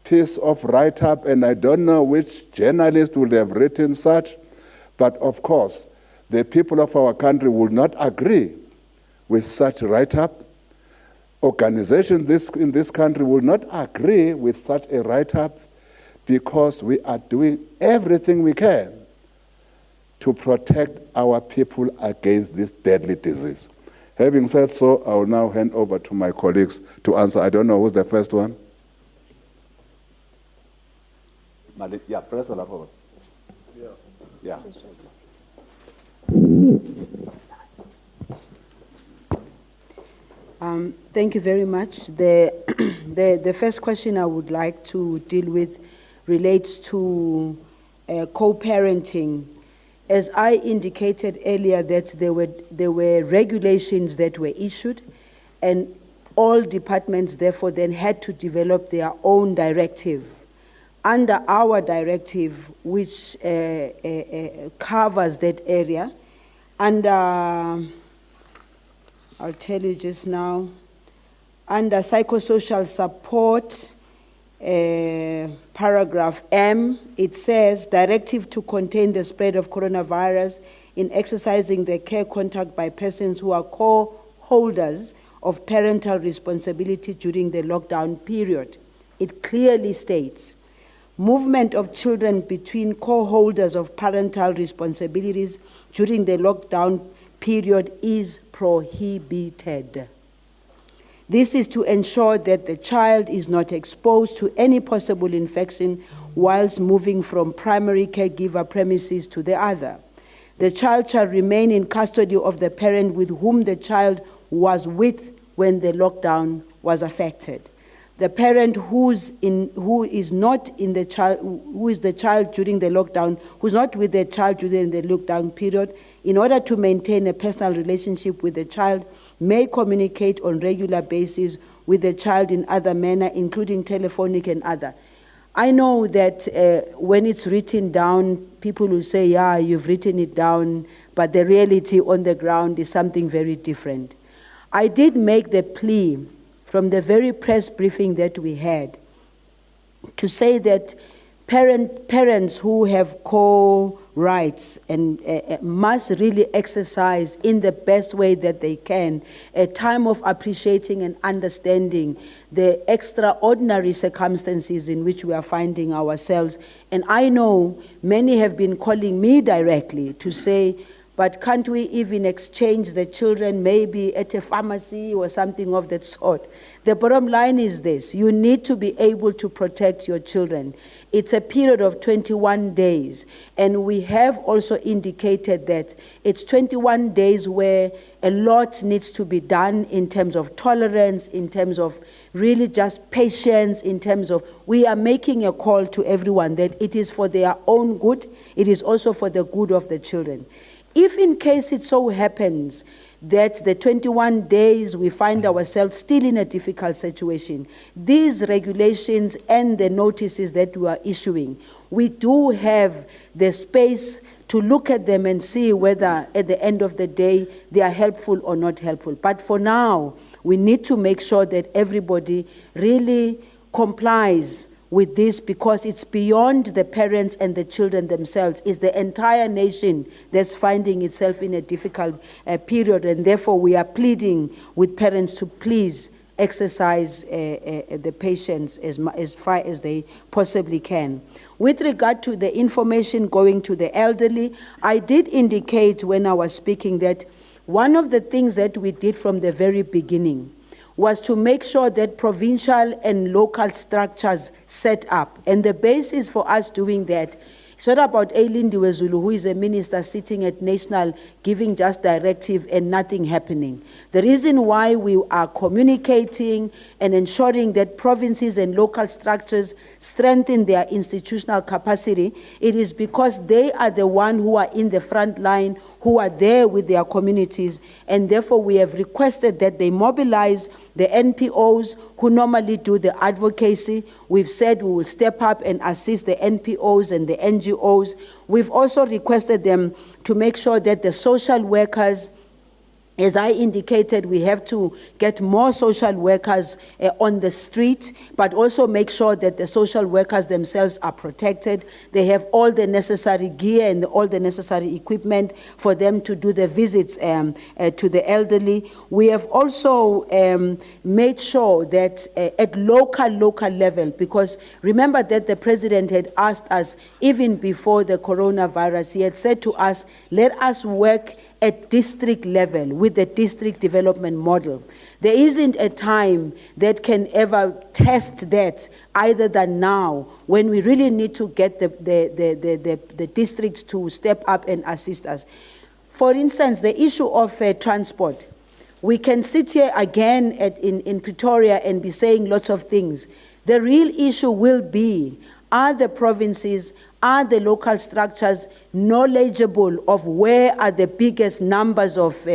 piece of write-up, and I don't know which journalist would have written such, but of course, the people of our country will not agree with such write-up. Organizations in this country will not agree with such a write-up, because we are doing everything we can to protect our people against this deadly disease. Having said so, I will now hand over to my colleagues to answer. I don't know who's the first one. Yeah, press the forward. Yeah. Thank you very much. The first question I would like to deal with relates to co-parenting. As I indicated earlier, that there were regulations that were issued, and all departments therefore then had to develop their own directive. Under our directive, which covers that area, under, I'll tell you just now, under psychosocial support, paragraph M, it says, directive to contain the spread of coronavirus in exercising the care contact by persons who are co-holders of parental responsibility during the lockdown period. It clearly states, movement of children between co-holders of parental responsibilities during the lockdown period is prohibited. This is to ensure that the child is not exposed to any possible infection whilst moving from primary caregiver premises to the other. The child shall remain in custody of the parent with whom the child was with when the lockdown was affected. The parent who is the child during the lockdown, who's not with the child during the lockdown period, in order to maintain a personal relationship with the child, may communicate on regular basis with the child in other manner, including telephonic and other. I know that when it's written down, people will say, yeah, you've written it down, but the reality on the ground is something very different. I did make the plea from the very press briefing that we had to say that parents who have co-rights and must really exercise in the best way that they can a time of appreciating and understanding the extraordinary circumstances in which we are finding ourselves. And I know many have been calling me directly to say, but can't we even exchange the children maybe at a pharmacy or something of that sort? The bottom line is this: you need to be able to protect your children. It's a period of 21 days, and we have also indicated that it's 21 days where a lot needs to be done in terms of tolerance, in terms of really just patience, in terms of we are making a call to everyone that it is for their own good, it is also for the good of the children. If in case it so happens that the 21 days we find ourselves still in a difficult situation, these regulations and the notices that we are issuing, we do have the space to look at them and see whether at the end of the day they are helpful or not helpful. But for now, we need to make sure that everybody really complies with this, because it's beyond the parents and the children themselves. It's the entire nation that's finding itself in a difficult period, and therefore we are pleading with parents to please exercise the patience as far as they possibly can. With regard to the information going to the elderly, I did indicate when I was speaking that one of the things that we did from the very beginning was to make sure that provincial and local structures set up. And the basis for us doing that, it's not about Lindiwe Zulu, who is a minister sitting at national giving just directive and nothing happening. The reason why we are communicating and ensuring that provinces and local structures strengthen their institutional capacity, it is because they are the ones who are in the front line, who are there with their communities, and therefore we have requested that they mobilize the NPOs who normally do the advocacy. We've said we will step up and assist the NPOs and the NGOs. We've also requested them to make sure that the social workers As I indicated, we have to get more social workers on the street, but also make sure that the social workers themselves are protected. They have all the necessary gear and all the necessary equipment for them to do the visits to the elderly. We have also made sure that at local level, because remember that the President had asked us, even before the coronavirus, he had said to us, let us work at district level with the district development model. There isn't a time that can ever test that either than now, when we really need to get the districts to step up and assist us. For instance, the issue of transport. We can sit here again in Pretoria and be saying lots of things. The real issue will be, are the provinces, are the local structures knowledgeable of where are the biggest numbers of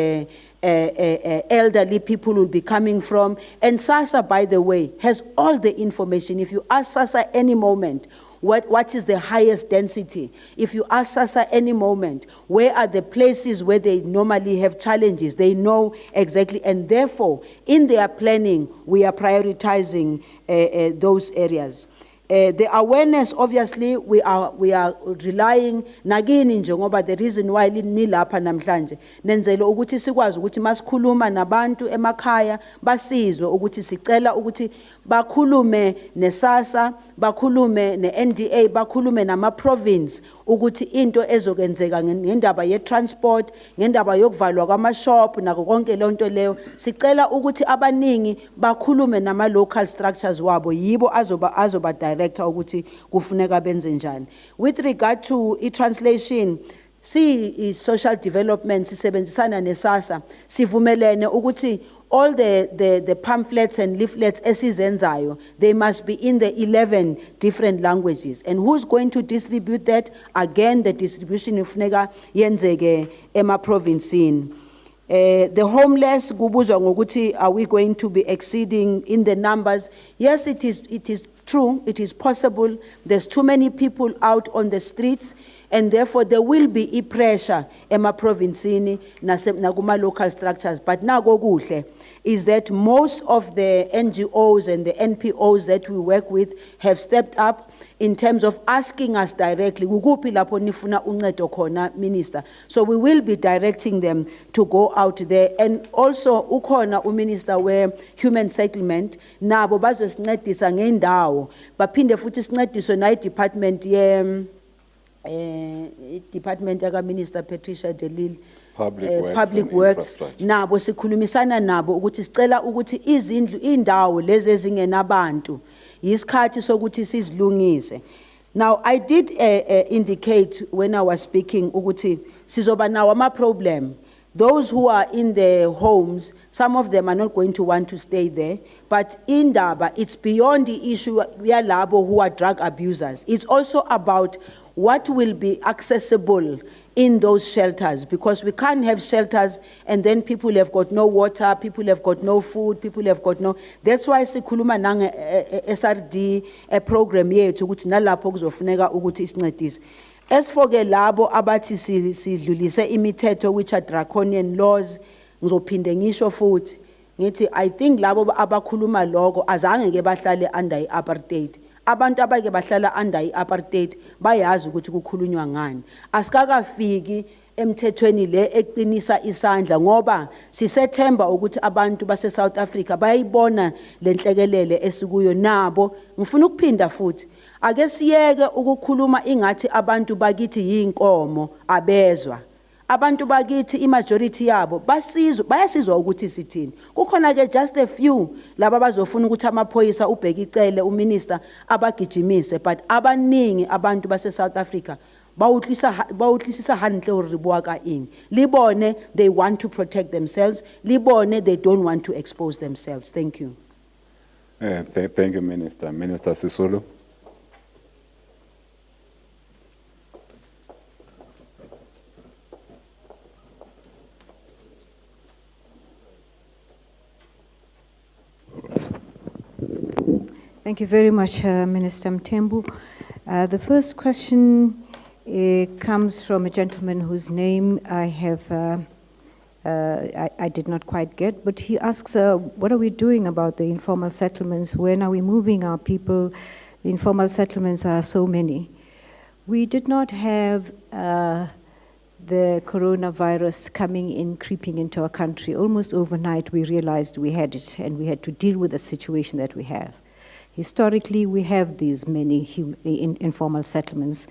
elderly people will be coming from? And SASSA, by the way, has all the information. If you ask SASSA any moment, what is the highest density? If you ask SASSA any moment, where are the places where they normally have challenges? They know exactly, and therefore, in their planning, we are prioritizing those areas. The awareness, obviously, we are relying nagini njengoba the reason why nilapha namhlanje nenzelo ukuthi sikwazi ukuthi masikhuluma nabantu emakhaya basizwe ukuthi sicela ukuthi bakhulume neSASSA, bakhulume neNDA, bakhulume nama-province ukuthi into ezokwenzeka ngendaba ye-transport, ngendaba yokuvalwa kwama-shop nako konke lonto leyo. Sicela ukuthi abaningi bakhulume nama-local structures wabo, yibo azoba director ukuthi kufuneka benze njani. With regard to i-translation, social development sisebenzisana neSASSA, sivumelene ukuthi all the pamphlets and leaflets esizenzayo, they must be in the 11 different languages. And who's going to distribute that? Again, the distribution ifuneka yenzeke ema-provincini. The homeless, kubuzwa ngokuthi, are we going to be exceeding in the numbers? Yes, it is true, it is possible. There's too many people out on the streets, and therefore there will be pressure ema-provincini nakuma local structures. But nago kuhle is that most of the NGOs and the NPOs that we work with have stepped up in terms of asking us directly, kukuphi lapho nifuna uncedo khona, Minister. So we will be directing them to go out there. And also, ukhona uMinister we-Human Settlement, nabo bazosincedisa ngendawo, baphinde futhi sincediswe na i-department department yaka Minister Patricia de Public Works, nabo sikhulumisana nabo ukuthi sicela ukuthi indawo lezi ezingenabantu yisikhathi sokuthi sizilungise. Now, I did indicate when I was speaking ukuthi sizoba nawo ama-problem. Those who are in the homes, some of them are not going to want to stay there, but in Daba, it's beyond the issue yalabo who are drug abusers. It's also about what will be accessible in those shelters, because we can't have shelters and then people have got no water, people have got no food, people have got no. That's why sikhuluma nange SRD program yethu ukuthi nalapho kuzofuneka ukuthi isincedise. As for ke labo abathi sidlulise imithetho which are draconian laws, ngizophinde ngisho futhi ngithi I think labo abakhuluma lokho azange ke bahlale under i-apartheid. Abantu abake bahlala under i-apartheid bayazi ukuthi kukhulunywa ngani. Asikakafiki emthethweni le eqinisa isandla ngoba sisethemba ukuthi abantu base South Africa bayibona lenhlekelele esikuyo nabo. Ngifuna ukuphinda futhi, ake siyeke ukukhuluma ingathi abantu bakithi yinkomo abezwa. Abantu bakithi imajority yabo bayasizwa ukuthi sithini. Kukhona ke just a few laba bazofuna ukuthi amaphoyisa ubheka icele uMinister abagijimise, but abaningi abantu base South Africa bawutlisisa hantle hore re bua ka eng. Libone they want to protect themselves, libone they don't want to expose themselves. Thank you. Thank you, Minister. Minister Sisulu. Thank you very much, Minister Mthembu. The first question comes from a gentleman whose name I have I did not quite get, but he asks, what are we doing about the informal settlements? When are we moving our people? The informal settlements are so many. We did not have the coronavirus coming in, creeping into our country. Almost overnight, we realized we had it, and we had to deal with the situation that we have. Historically, we have these many informal settlements,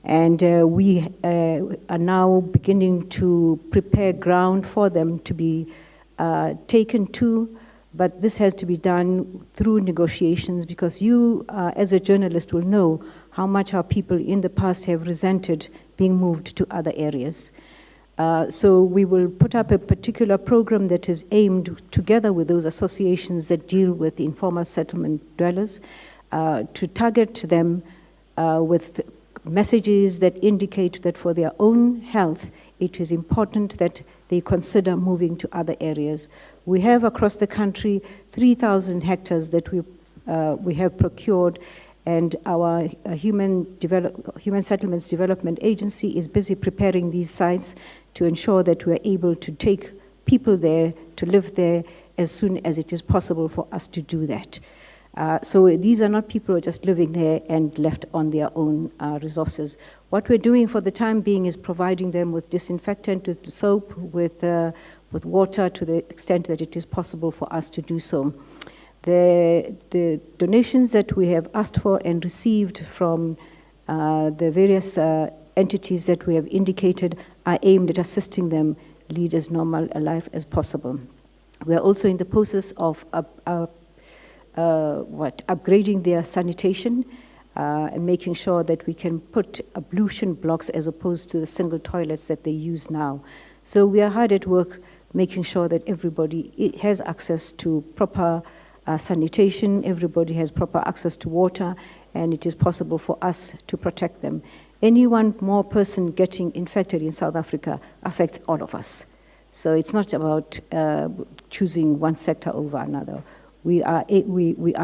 and we are now beginning to prepare ground for them to be taken to, but this has to be done through negotiations, because you, as a journalist, will know how much our people in the past have resented being moved to other areas. So we will put up a particular program that is aimed, together with those associations that deal with informal settlement dwellers, to target them with messages that indicate that for their own health, it is important that they consider moving to other areas. We have across the country 3,000 hectares that we have procured, and our Human Settlements Development Agency is busy preparing these sites to ensure that we are able to take people there, to live there, as soon as it is possible for us to do that. So these are not people who are just living there and left on their own resources. What we're doing for the time being is providing them with disinfectant, with soap, with water, to the extent that it is possible for us to do so. The donations that we have asked for and received from the various entities that we have indicated are aimed at assisting them lead as normal a life as possible. We are also in the process of upgrading their sanitation and making sure that we can put ablution blocks as opposed to the single toilets that they use now. So we are hard at work making sure that everybody has access to proper sanitation, everybody has proper access to water, and it is possible for us to protect them. Any one more person getting infected in South Africa affects all of us. So it's not about choosing one sector over another. We are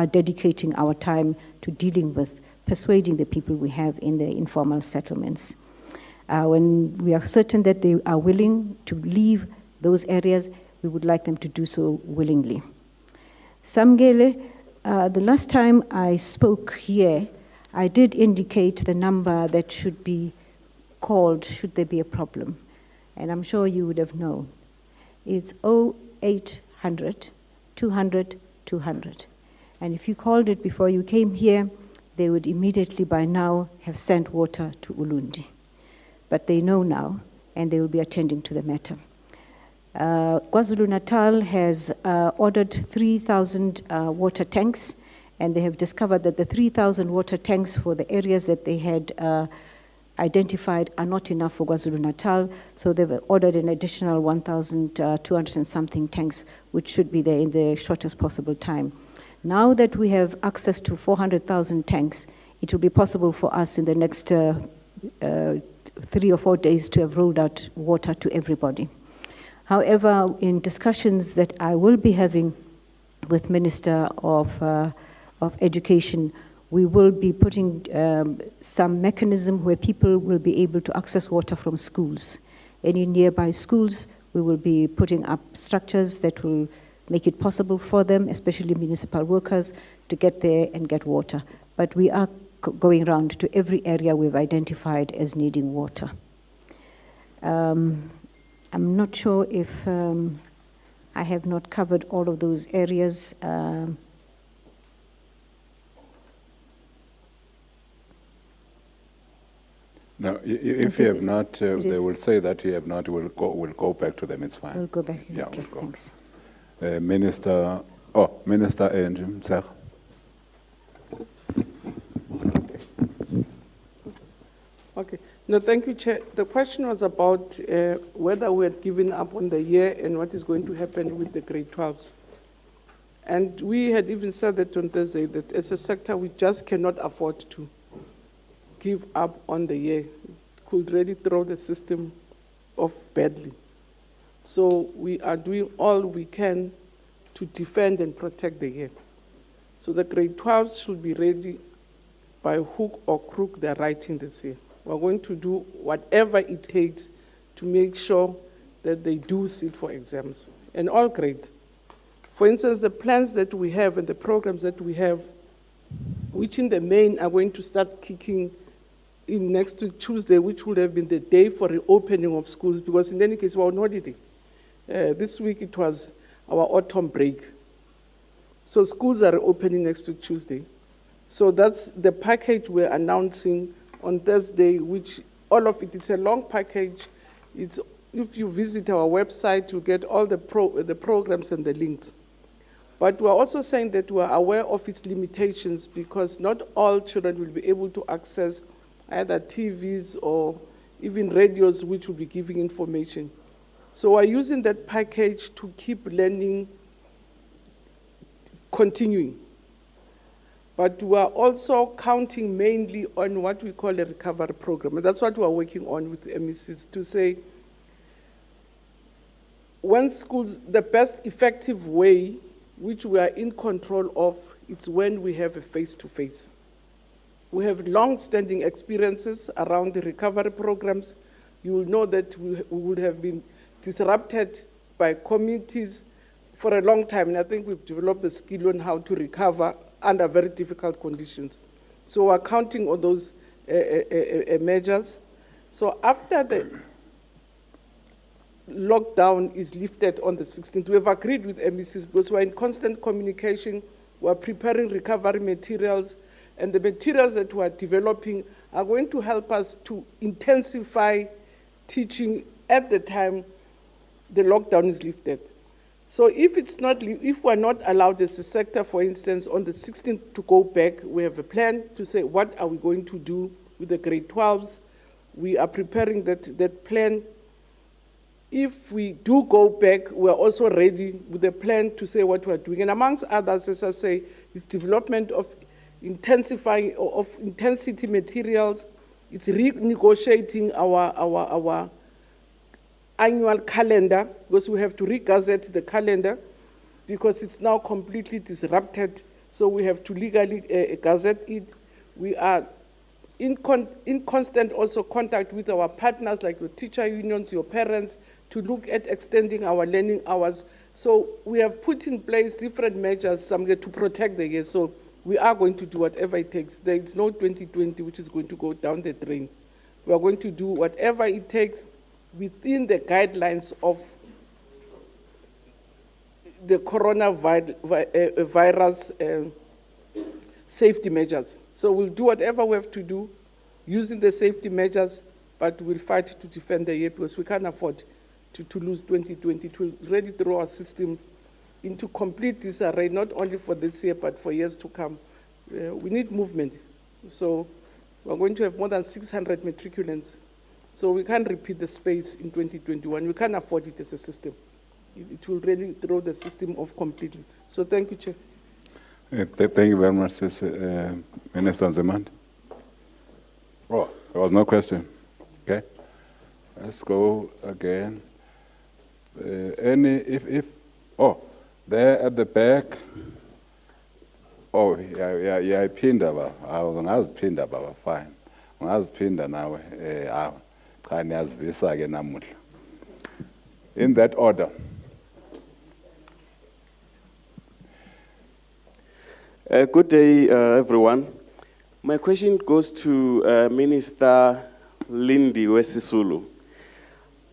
dedicating our time to dealing with persuading the people we have in the informal settlements. When we are certain that they are willing to leave those areas, we would like them to do so willingly. Samgele, the last time I spoke here, I did indicate the number that should be called should there be a problem. And I'm sure you would have known. It's 0800 200 200. And if you called it before you came here, they would immediately by now have sent water to Ulundi. But they know now, and they will be attending to the matter. KwaZulu-Natal has ordered 3,000 water tanks, and they have discovered that the 3,000 water tanks for the areas that they had identified are not enough for KwaZulu-Natal, so they've ordered an additional 1,200 and something tanks, which should be there in the shortest possible time. Now that we have access to 400,000 tanks, it will be possible for us in the next 3 or 4 days to have rolled out water to everybody. However, in discussions that I will be having with Minister of Education, we will be putting some mechanism where people will be able to access water from schools. Any nearby schools, we will be putting up structures that will make it possible for them, especially municipal workers, to get there and get water. But we are going around to every area we've identified as needing water. I'm not sure if I have not covered all of those areas. No, if you have not, they will say that you have not. We'll go back to them. It's fine. We'll go back. Yeah, okay, we'll go. Thanks. Minister Nzimande. Okay. No, thank you, Chair. The question was about whether we had given up on the year and what is going to happen with the grade 12s. And we had even said that on Thursday, that as a sector, we just cannot afford to give up on the year. Could really throw the system off badly. So we are doing all we can to defend and protect the year. So the grade 12s should be ready by hook or crook they're writing this year. We're going to do whatever it takes to make sure that they do sit for exams, and all grades. For instance, the plans that we have and the programs that we have, which in the main are going to start kicking in next week, Tuesday, which would have been the day for reopening of schools, because in any case, we're on holiday. This week it was our autumn break. So schools are opening next week, Tuesday. So that's the package we're announcing on Thursday, which all of it, it's a long package. It's, if you visit our website, you get all the programs and the links. But we're also saying that we're aware of its limitations, because not all children will be able to access either TVs or even radios which will be giving information. So we're using that package to keep learning continuing. But we're also counting mainly on what we call a recovery program. And that's what we're working on with the MECs, to say, when schools, the best effective way, which we are in control of, it's when we have a face-to-face. We have long-standing experiences around the recovery programs. You will know that we would have been disrupted by communities for a long time, and I think we've developed the skill on how to recover under very difficult conditions. So we're counting on those measures. So after the lockdown is lifted on the 16th, we have agreed with MECs, because we're in constant communication, we're preparing recovery materials, and the materials that we're developing are going to help us to intensify teaching at the time the lockdown is lifted. So if we're not allowed as a sector, for instance, on the 16th to go back, we have a plan to say, what are we going to do with the grade 12s? We are preparing that plan. If we do go back, we're also ready with a plan to say what we're doing. And amongst others, as I say, it's development of intensifying of intensity materials. It's renegotiating our annual calendar, because we have to re-gazette the calendar, because it's now completely disrupted, so we have to legally gazette it. We are in constant also contact with our partners, like your teacher unions, your parents, to look at extending our learning hours. So we have put in place different measures, some to protect the year. So we are going to do whatever it takes. There is no 2020 which is going to go down the drain. We are going to do whatever it takes within the guidelines of the coronavirus safety measures. So we'll do whatever we have to do using the safety measures, but we'll fight to defend the year, because we can't afford to lose 2020. It will really throw our system into complete disarray, not only for this year, but for years to come. We need movement. So we're going to have more than 600 matriculants. So we can't repeat the space in 2021. We can't afford it as a system. It will really throw the system off completely. So thank you, Chair. Thank you very much, Minister Nzimande. Oh, there was no question. Okay, let's go again. There at the back. Oh, yeah, Pinda. I was on as Pinda, but fine. On as Pinda now. In that order. Good day, everyone. My question goes to Minister Lindiwe Sisulu.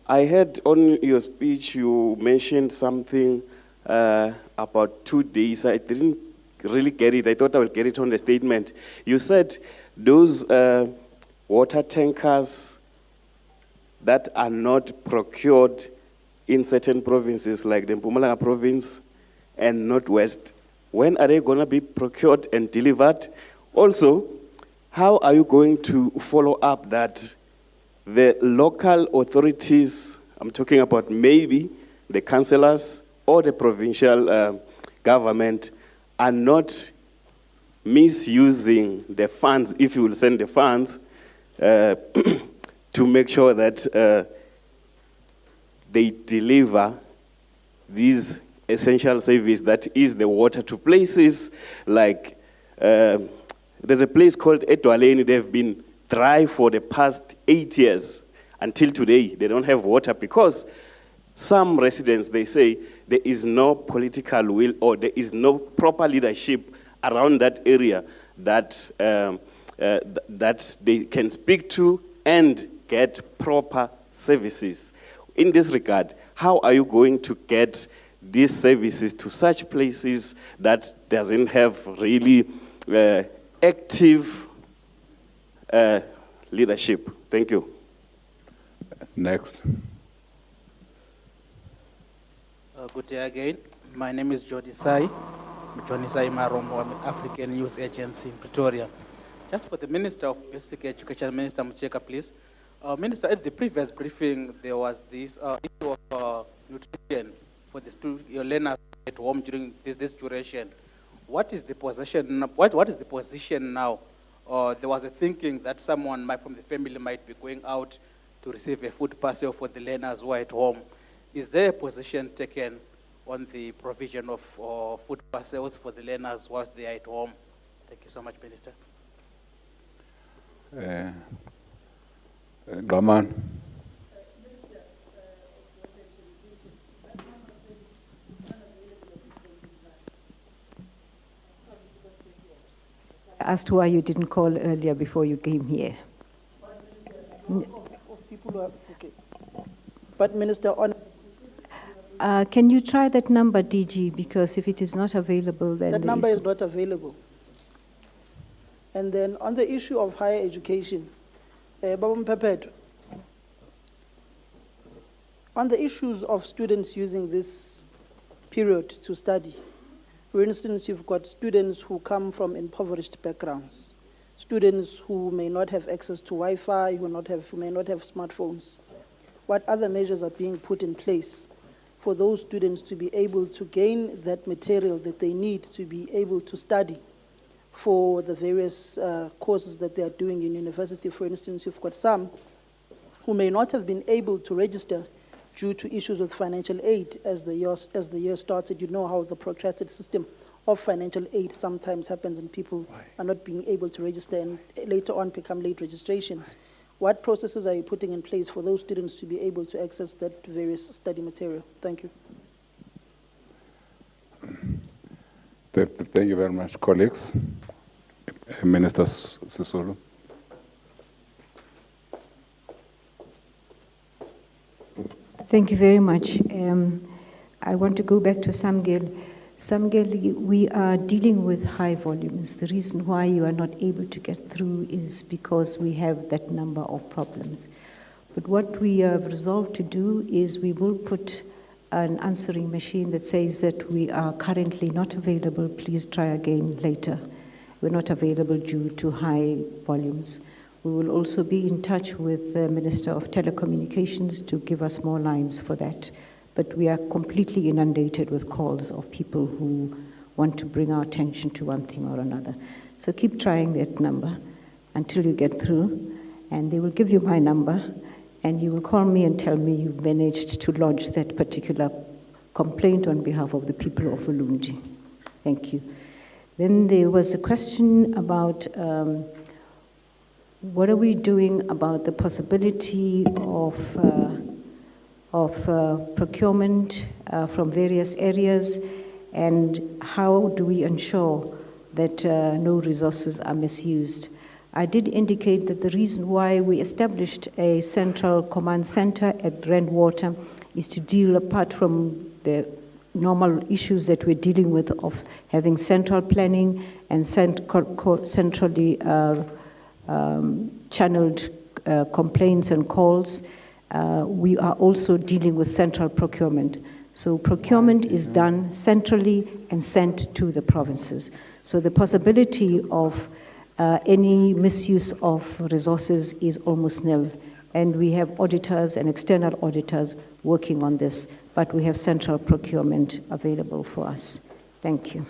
I heard on your speech you mentioned something about 2 days. I didn't really get it. I thought I would get it on the statement. You said those water tankers that are not procured in certain provinces like the Mpumalanga province and Northwest, when are they going to be procured and delivered? Also, how are you going to follow up that the local authorities, I'm talking about maybe the councillors or the provincial government, are not misusing the funds, if you will send the funds, to make sure that they deliver these essential service that is the water to places like, there's a place called Edwaleni. They've been dry for the past 8 years. Until today, they don't have water because Some residents, they say there is no political will or there is no proper leadership around that area that, that they can speak to and get proper services. In this regard, how are you going to get these services to such places that doesn't have really active leadership? Thank you. Next. Good day again. My name is Jody Sai. Johnny Sai Marombo. I'm with African News Agency in Pretoria. Just for the Minister of Basic Education, Minister Mucheka, please. Minister, at the previous briefing, there was this issue of nutrition for your learners at home during this duration. What is the position? What is the position now? There was a thinking that someone from the family might be going out to receive a food parcel for the learners who are at home. Is there a position taken on the provision of food parcels for the learners whilst they are at home? Thank you so much, Minister. Gaman. I asked why you didn't call earlier before you came here. Okay. But Minister, can you try that number, DG? Because if it is not available, then that number is not available. And then on the issue of higher education, Baba Mpepedo, on the issues of students using this period to study, for instance, you've got students who come from impoverished backgrounds, students who may not have access to Wi-Fi, who may not have smartphones. What other measures are being put in place for those students to be able to gain that material that they need to be able to study for the various courses that they are doing in university? For instance, you've got some who may not have been able to register due to issues with financial aid as the year started. You know how the protracted system of financial aid sometimes happens and people are not being able to register and later on become late registrations. What processes are you putting in place for those students to be able to access that various study material? Thank you. Thank you very much, colleagues. Minister Sisulu. Thank you very much. I want to go back to Samgel. Samgel, we are dealing with high volumes. The reason why you are not able to get through is because we have that number of problems. But what we have resolved to do is we will put an answering machine that says that we are currently not available, please try again later. We're not available due to high volumes. We will also be in touch with the Minister of Telecommunications to give us more lines for that. But we are completely inundated with calls of people who want to bring our attention to one thing or another. So keep trying that number until you get through, and they will give you my number, and you will call me and tell me you've managed to lodge that particular complaint on behalf of the people of Ulunji. Thank you. Then there was a question about what are we doing about the possibility of procurement from various areas, and how do we ensure that no resources are misused. I did indicate that the reason why we established a central command center at Randwater is to deal, apart from the normal issues that we're dealing with of having central planning and centrally channeled complaints and calls. We are also dealing with central procurement. So procurement is done centrally and sent to the provinces. So the possibility of any misuse of resources is almost nil. And we have auditors and external auditors working on this, but we have central procurement available for us. Thank you.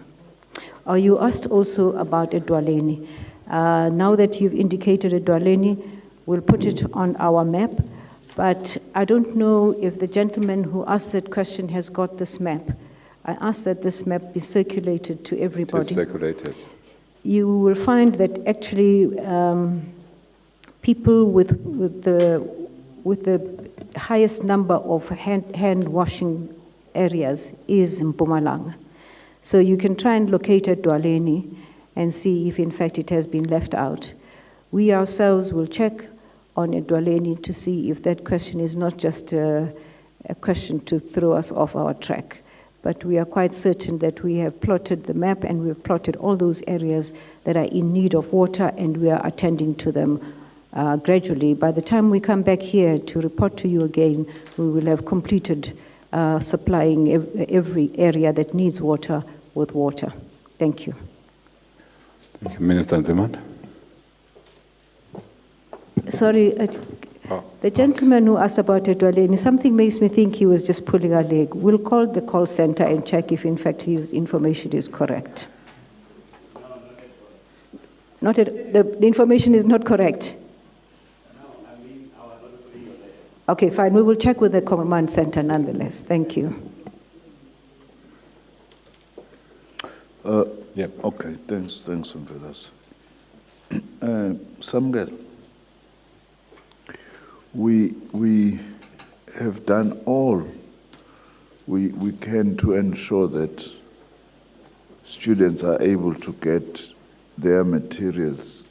You asked also about Edwaleni. Now that you've indicated Edwaleni, we'll put it on our map. But I don't know if the gentleman who asked that question has got this map. I ask that this map be circulated to everybody. It is circulated. You will find that actually people with the with the highest number of hand washing areas is Mpumalanga. So you can try and locate at Dwaleni and see if in fact it has been left out. We ourselves will check on Dwaleni to see if that question is not just a question to throw us off our track. But we are quite certain that we have plotted the map and we have plotted all those areas that are in need of water, and we are attending to them gradually. By the time we come back here to report to you again, we will have completed supplying every area that needs water with water. Thank you. Thank you. Minister Nzimande. Sorry, the gentleman who asked about Edwaleni, something makes me think he was just pulling our leg. We'll call the call center and check if in fact his information is correct. The information is not correct. Okay, fine. We will check with the command center nonetheless. Thank you. Yeah. Okay, thanks, Mvelas. Samuel, we have done all we can to ensure that students are able to get their materials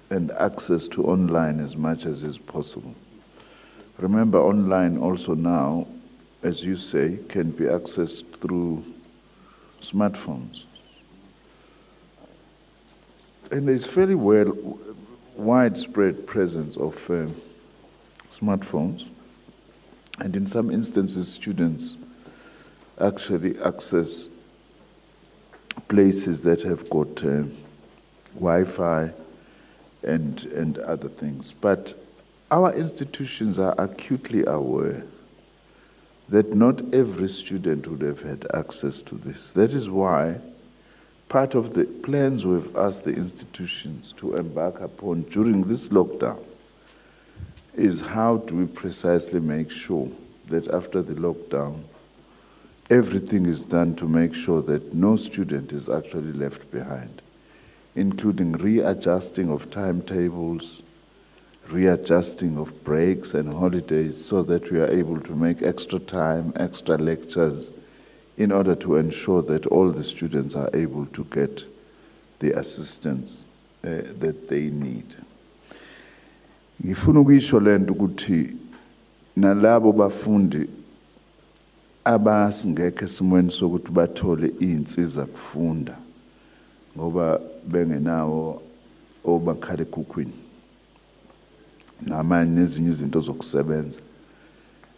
and access to online as much as is possible. Remember, online also now, as you say, can be accessed through smartphones. And there's fairly widespread presence of smartphones. And in some instances, students actually access places that have got Wi-Fi and other things. But our institutions are acutely aware that not every student would have had access to this. That is why part of the plans we've asked the institutions to embark upon during this lockdown is how do we precisely make sure that after the lockdown, everything is done to make sure that no student is actually left behind, including readjusting of timetables, readjusting of breaks and holidays so that we are able to make extra time, extra lectures, in order to ensure that all the students are able to get the assistance that they need. Ngifuna ukuyisho lento ukuthi nalabo bafundi abasingekho esimweni sokuthi bathole izinsiza kufunda ngoba bengenawo omakhalekhukhwini namanye nezinye izinto zokusebenza,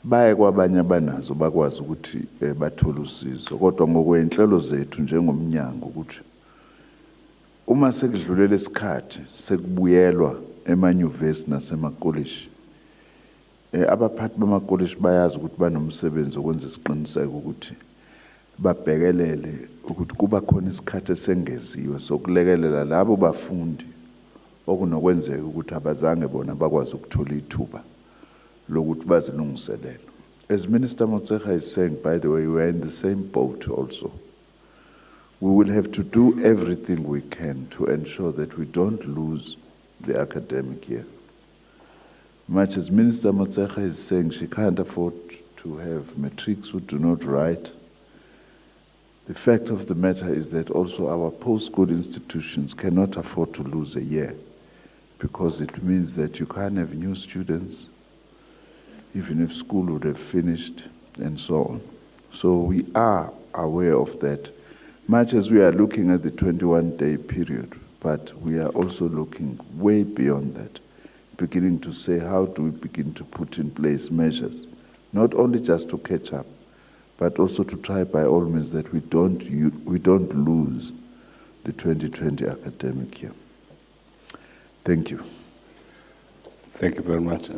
baye kwabanye abanazo bakwazi ukuthi bathole usizo. Kodwa ngokwenhlelo zethu njengomnyango ukuthi uma sekudlulela isikhathi sekubuyelwa emanyuvesi nasemakolleji, abaphathi bamakolleji bayazi ukuthi banomsebenzi okwenza isiqiniseko ukuthi babhekelele ukuthi kuba khona isikhathi esengeziwe sokulekelela labo bafundi okunokwenzeka ukuthi abazange bona bakwazi ukuthola ithuba lokuthi bazilungiselele. As Minister Motshekga is saying, by the way, we are in the same boat also. We will have to do everything we can to ensure that we don't lose the academic year. Much as Minister Motshekga is saying she can't afford to have matrics who do not write, the fact of the matter is that also our post-school institutions cannot afford to lose a year, because it means that you can't have new students, even if school would have finished, and so on. So we are aware of that, much as we are looking at the 21-day period, but we are also looking way beyond that, beginning to say how do we begin to put in place measures, not only just to catch up, but also to try by all means that we don't lose the 2020 academic year. Thank you. Thank you very much.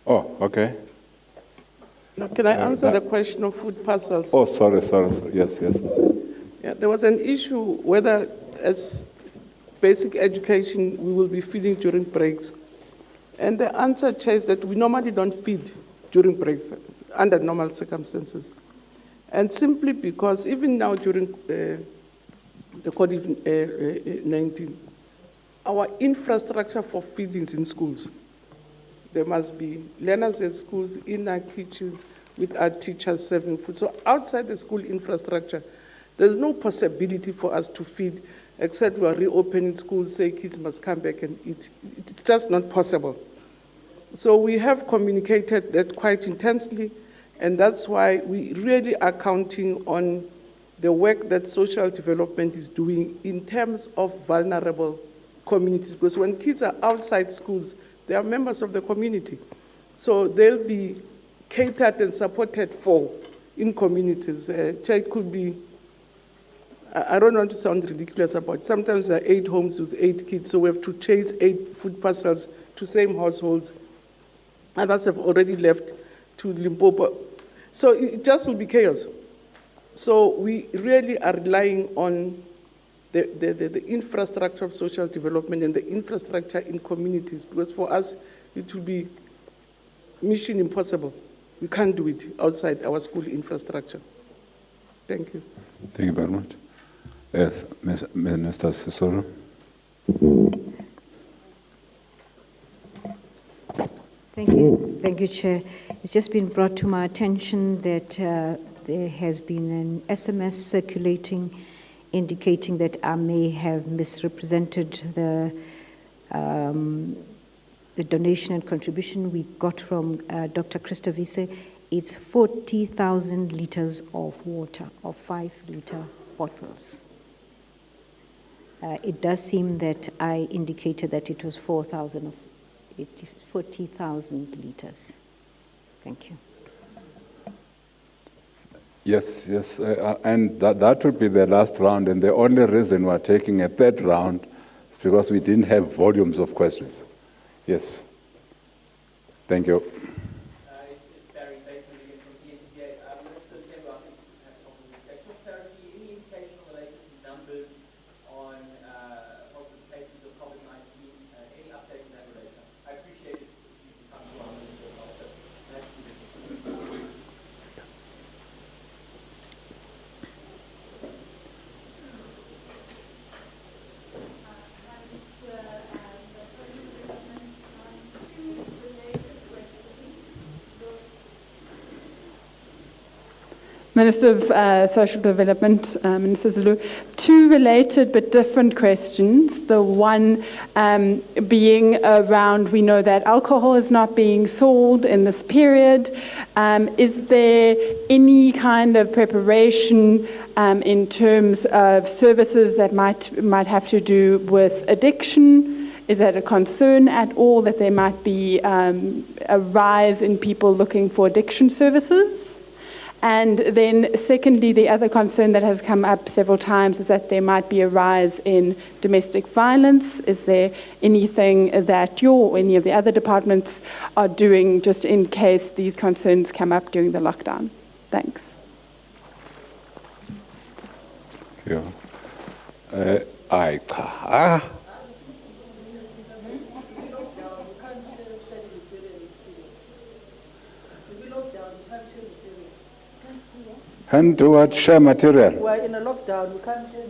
Oh, okay. Now, can I answer the question of food parcels? Oh, sorry. Yes. Yeah, there was an issue whether as basic education we will be feeding during breaks. And the answer, Chair, is that we normally don't feed during breaks under normal circumstances. And simply because even now during the Covid-19, our infrastructure for feedings in schools There must be learners at schools, in our kitchens, with our teachers serving food. So outside the school infrastructure, there's no possibility for us to feed, except we are reopening schools, say kids must come back and eat. It's just not possible. So we have communicated that quite intensely, and that's why we really are counting on the work that social development is doing in terms of vulnerable communities. Because when kids are outside schools, they are members of the community. So they'll be catered and supported for in communities. A child could be, I don't want to sound ridiculous about it. Sometimes there are 8 homes with 8 kids, so we have to chase 8 food parcels to same households. Others have already left to Limpopo. So it just will be chaos. So we really are relying on the infrastructure of social development and the infrastructure in communities, because for us, it will be mission impossible. We can't do it outside our school infrastructure. Thank you. Thank you very much. Yes, Minister Sisulu. Thank you, Chair. It's just been brought to my attention that there has been an SMS circulating indicating that I may have misrepresented the donation and contribution we got from Dr. Christo Vise. It's 40,000 liters of water, of 5-liter bottles. It does seem that I indicated that it was 40,000 liters. Thank you. Yes, yes, and that will be the last round, and the only reason we're taking a third round is because we didn't have volumes of questions. Yes. Thank you. It's Barry Bateman again from PNCA. Mr. Mthembu, I think perhaps on the short clarity, any indication on the latest numbers on positive cases of COVID-19, any update in that relation? I appreciate it if you can come to our minister after. Minister of Social Development, Minister Zulu, 2 related but different questions. The one being around, we know that alcohol is not being sold in this period. Is there any kind of preparation in terms of services that might have to do with addiction? Is that a concern at all that there might be a rise in people looking for addiction services? And then secondly, the other concern that has come up several times is that there might be a rise in domestic violence. Is there anything that you or any of the other departments are doing just in case these concerns come up during the lockdown? Thanks. Yeah. And do what? Share material. We're in a lockdown. We can't share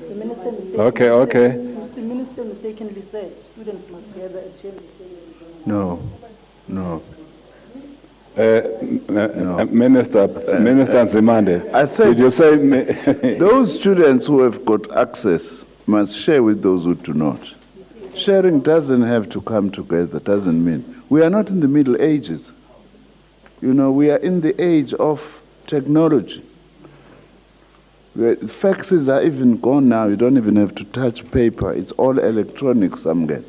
the minister mistakenly the minister mistakenly said students must gather and share material. No. Minister Nzimande, I said, did you say those students who have got access must share with those who do not. Sharing doesn't have to come together, doesn't mean. We are not in the Middle Ages. You know, we are in the age of technology. Faxes are even gone now. You don't even have to touch paper. It's all electronic, Samget.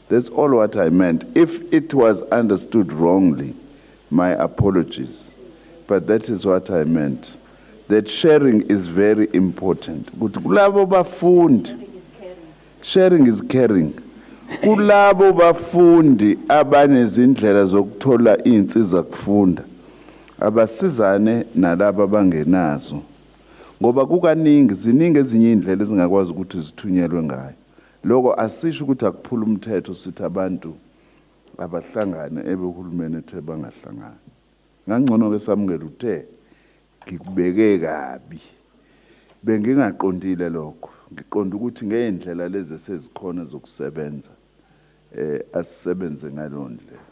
That's all what I meant. If it was understood wrongly, my apologies. But that is what I meant. That sharing is very important. Sharing is caring. Kulabo bafundi abanezindlela zokuthola insiza kufunda abasizane nalabo bangenazo ngoba kukaningi ziningi ezinye indlela ezingakwazi ukuthi zithunyelwe ngayo lokho asisho ukuthi akuphula umthetho sithi abantu abahlangane ebehulumeni ethe bangahlangana ngangcono ke samukela uthe ngikubeke kabi bengingaqondile lokho ngiqonda ukuthi ngeendlela lezi sezikhona zokusebenza asisebenze ngalo ndlela.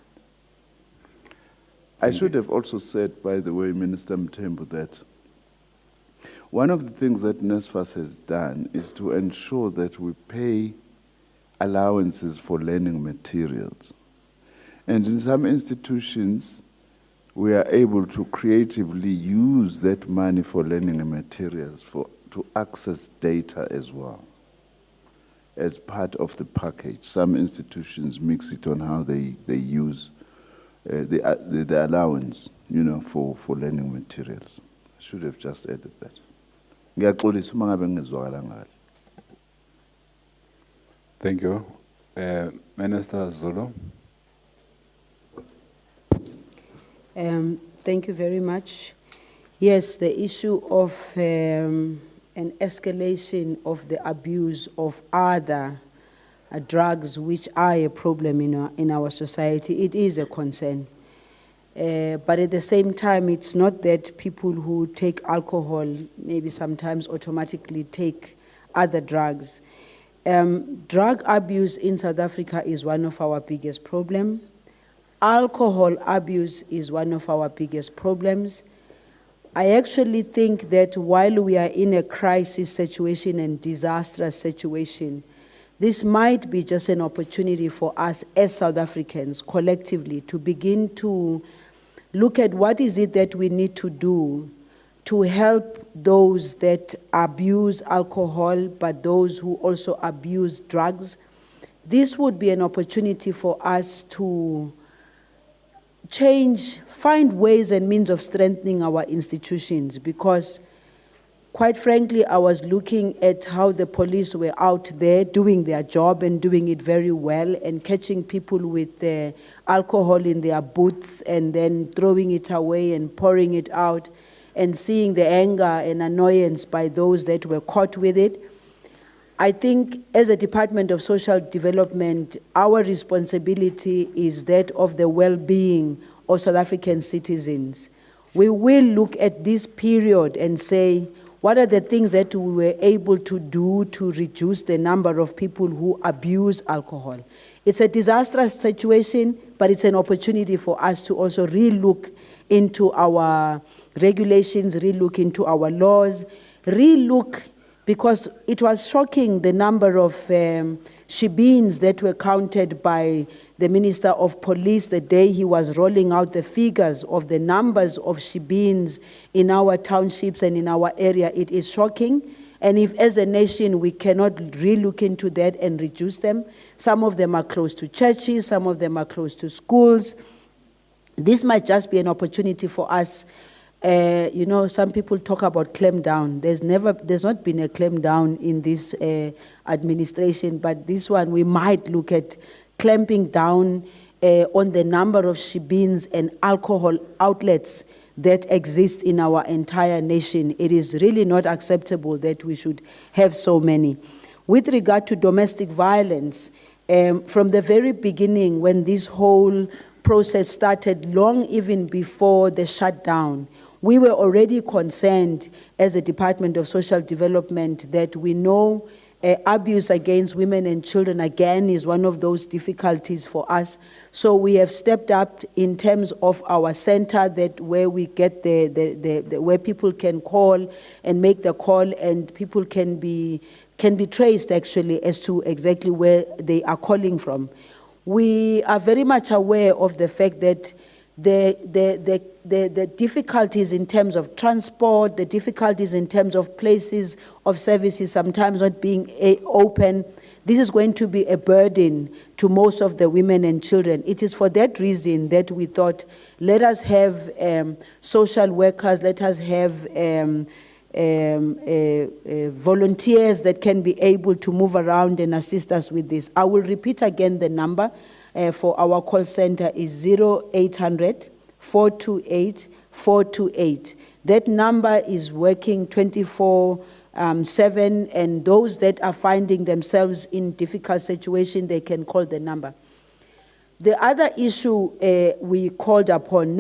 I should have also said, by the way, Minister Mthembu, that one of the things that NSFAS has done is to ensure that we pay allowances for learning materials. And in some institutions, we are able to creatively use that money for learning materials to access data as well, as part of the package. Some institutions mix it on how they use the allowance, you know, for learning materials. I should have just added that. Ngiyaxolisa uma ngabe ngizwakala ngale. Thank you. Minister Zulu. Thank you very much. Yes, the issue of an escalation of the abuse of other drugs which are a problem in our society, it is a concern. But at the same time, it's not that people who take alcohol maybe sometimes automatically take other drugs. Drug abuse in South Africa is one of our biggest problems. Alcohol abuse is one of our biggest problems. I actually think that while we are in a crisis situation and disastrous situation, this might be just an opportunity for us as South Africans collectively to begin to look at what is it that we need to do to help those that abuse alcohol, but those who also abuse drugs. This would be an opportunity for us to find ways and means of strengthening our institutions, because quite frankly, I was looking at how the police were out there doing their job and doing it very well and catching people with alcohol in their boots and then throwing it away and pouring it out and seeing the anger and annoyance by those that were caught with it. I think as a Department of Social Development, our responsibility is that of the well-being of South African citizens. We will look at this period and say, what are the things that we were able to do to reduce the number of people who abuse alcohol? It's a disastrous situation, but it's an opportunity for us to also re-look into our regulations, re-look into our laws, re-look, because it was shocking the number of shebeens that were counted by the Minister of Police the day he was rolling out the figures of the numbers of shebeens in our townships and in our area. It is shocking. And if as a nation we cannot re-look into that and reduce them, some of them are close to churches, some of them are close to schools. This might just be an opportunity for us. You know, some people talk about clamp down. There's not been a clamp down in this administration, but this one we might look at clamping down on the number of shebeens and alcohol outlets that exist in our entire nation. It is really not acceptable that we should have so many. With regard to domestic violence, from the very beginning when this whole process started, long even before the shutdown, we were already concerned as a Department of Social Development that we know abuse against women and children, again, is one of those difficulties for us. So we have stepped up in terms of our center, that where we get where people can call and make the call, and people can be traced actually as to exactly where they are calling from. We are very much aware of the fact that the difficulties in terms of transport, the difficulties in terms of places of services sometimes not being open, this is going to be a burden to most of the women and children. It is for that reason that we thought, let us have social workers, let us have volunteers that can be able to move around and assist us with this. I will repeat again the number. For our call center is 0800 428 428. That number is working 24/7, and those that are finding themselves in difficult situation, they can call the number. The other issue we called upon,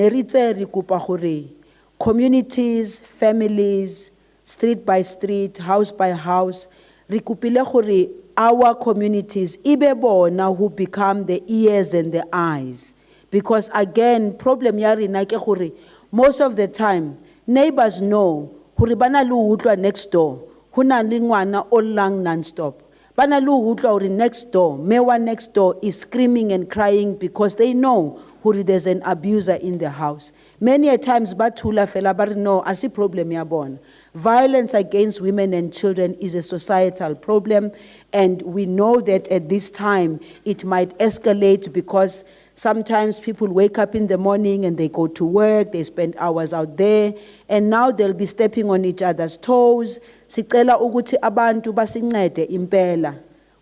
communities, families, street by street, house by house. Re kopile gore our communities, ibe bona who become the ears and the eyes. Because again, problem ya rena ke gore most of the time, neighbors know gore bana le utlwa next door, ho na le ngwana o llang non-stop. Bana le utlwa gore next door, mewa next door is screaming and crying because they know who there's an abuser in the house. Many a times, bathula fela bari no, asi problem ya bona. Violence against women and children is a societal problem, and we know that at this time it might escalate because sometimes people wake up in the morning and they go to work, they spend hours out there, and now they'll be stepping on each other's toes. Sicela ukuthi abantu basincede impela.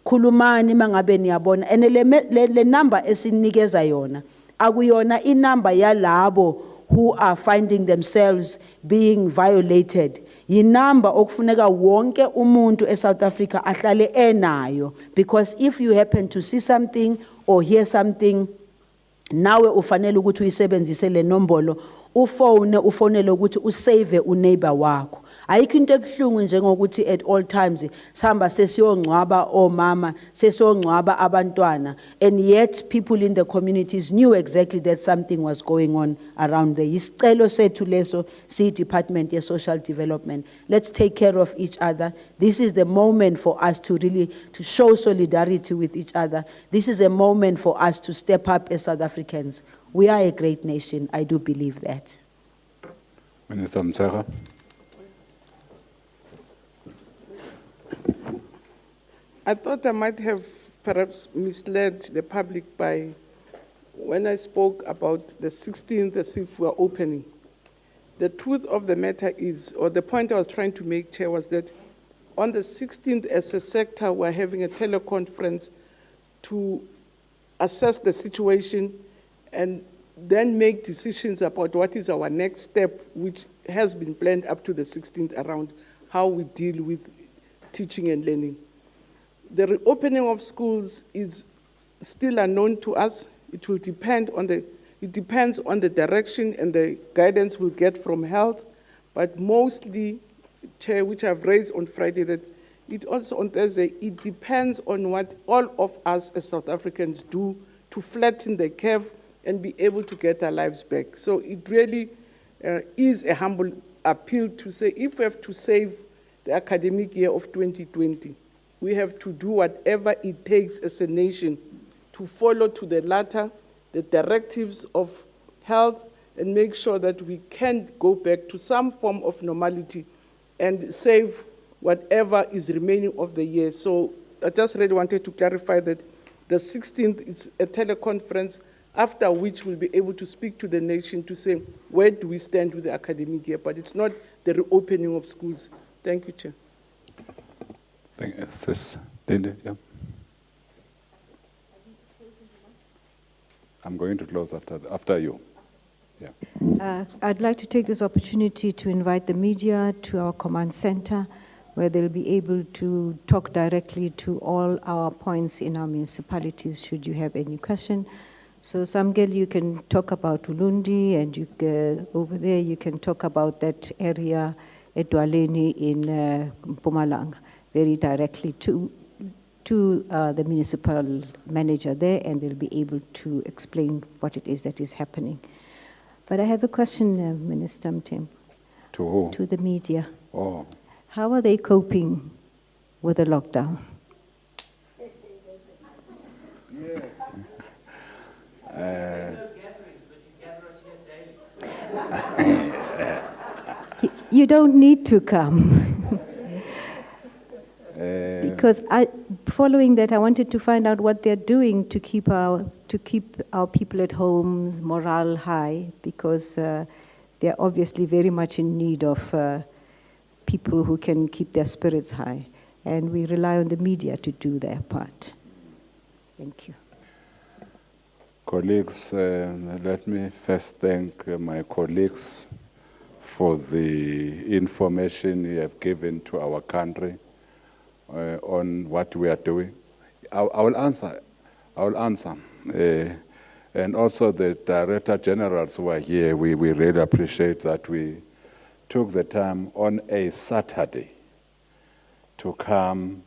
Khulumani mangabe niyabona, and le number esinikeza yona akuyona inamba yalabo who are finding themselves being violated. Yinamba okufuneka wonke umuntu eSouth Africa ahlale enayo, because if you happen to see something or hear something, nawe ufanele ukuthi uyisebenzise le nombolo, ufonele ukuthi usave uneighbor wakho. Ayikho into ebuhlungu njengokuthi at all times sihamba sesiyongcwaba omama, sesiyongcwaba abantwana, and yet people in the communities knew exactly that something was going on around there. Isicelo sethu leso si Department of Social Development. Let's take care of each other. This is the moment for us to really to show solidarity with each other. This is a moment for us to step up as South Africans. We are a great nation. I do believe that. Minister Mthembu. I thought I might have perhaps misled the public by when I spoke about the 16th as if we're opening. The truth of the matter is, or the point I was trying to make, Chair, was that on the 16th as a sector, we're having a teleconference to assess the situation and then make decisions about what is our next step, which has been planned up to the 16th around how we deal with teaching and learning. The reopening of schools is still unknown to us. It will depend on it depends on the direction and the guidance we'll get from health, but mostly, Chair, which I've raised on Friday, that it also on Thursday, it depends on what all of us as South Africans do to flatten the curve and be able to get our lives back. So it really is a humble appeal to say, if we have to save the academic year of 2020, we have to do whatever it takes as a nation to follow to the latter the directives of health and make sure that we can go back to some form of normality and save whatever is remaining of the year. So I just really wanted to clarify that the 16th is a teleconference, after which we'll be able to speak to the nation to say, where do we stand with the academic year? But it's not the reopening of schools. Thank you, Chair. Thank you. Lindiwe, yeah. I'm going to close after you. Yeah. I'd like to take this opportunity to invite the media to our command center, where they'll be able to talk directly to all our points in our municipalities, should you have any question. So Samgel, you can talk about Ulundi, and over there you can talk about that area at Dwaleni in Mpumalanga, very directly to the municipal manager there, and they'll be able to explain what it is that is happening. But I have a question, Minister Mthembu. To who? To the media. Oh. How are they coping with the lockdown? You don't need to come. Because following that, I wanted to find out what they're doing to keep our people at home's morale high, because they're obviously very much in need of people who can keep their spirits high, and we rely on the media to do their part. Thank you. Colleagues, let me first thank my colleagues for the information you have given to our country on what we are doing. I will answer. And also the Director Generals who are here, we really appreciate that we took the time on a Saturday to come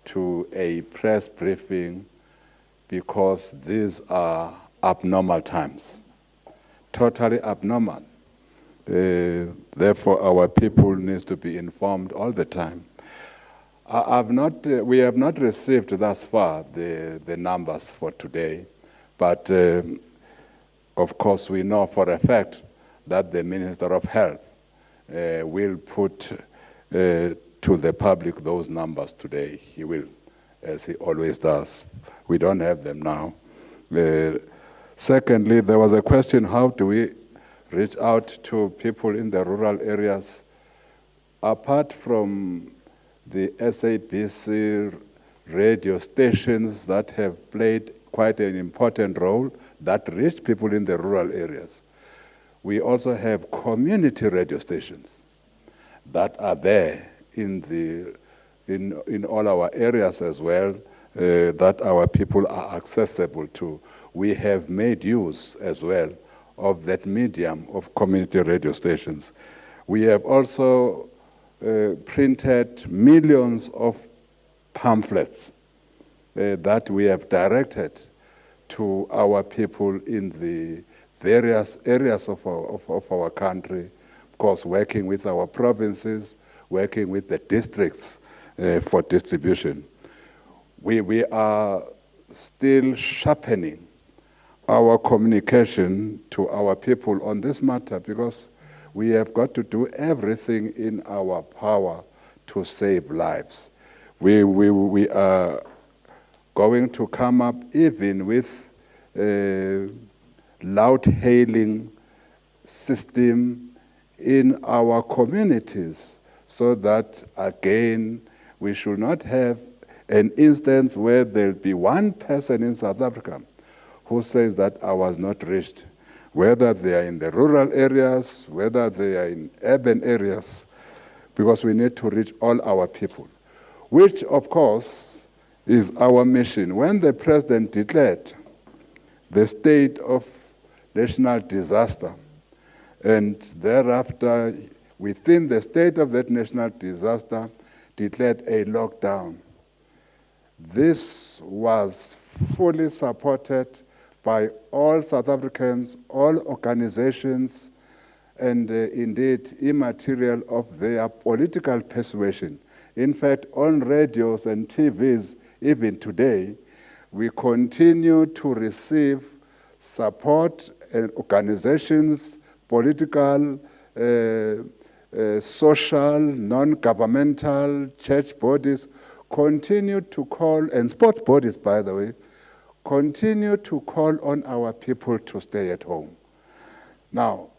to a press briefing because these are abnormal times, totally abnormal. Therefore, our people need to be informed all the time. We have not received thus far the numbers for today, but of course we know for a fact that the Minister of Health will put to the public those numbers today. He will, as he always does. We don't have them now. Secondly, there was a question, how do we reach out to people in the rural areas? Apart from the SABC radio stations that have played quite an important role that reach people in the rural areas, we also have community radio stations that are there in all our areas as well, that our people are accessible to. We have made use as well of that medium of community radio stations. We have also printed millions of pamphlets that we have directed to our people in the various areas of our country, of course working with our provinces, working with the districts for distribution. We are still sharpening our communication to our people on this matter because we have got to do everything in our power to save lives. We are going to come up even with a loud-hailing system in our communities so that, again, we should not have an instance where there'll be one person in South Africa who says that I was not reached, whether they are in the rural areas, whether they are in urban areas, because we need to reach all our people, which, of course, is our mission. When the President declared the state of national disaster, and thereafter, within the state of that national disaster, declared a lockdown, this was fully supported by all South Africans, all organizations, and indeed immaterial of their political persuasion. In fact, on radios and TVs, even today, we continue to receive support and organizations, political, social, non-governmental, church bodies, continue to call, and sports bodies, by the way, continue to call on our people to stay at home. Now,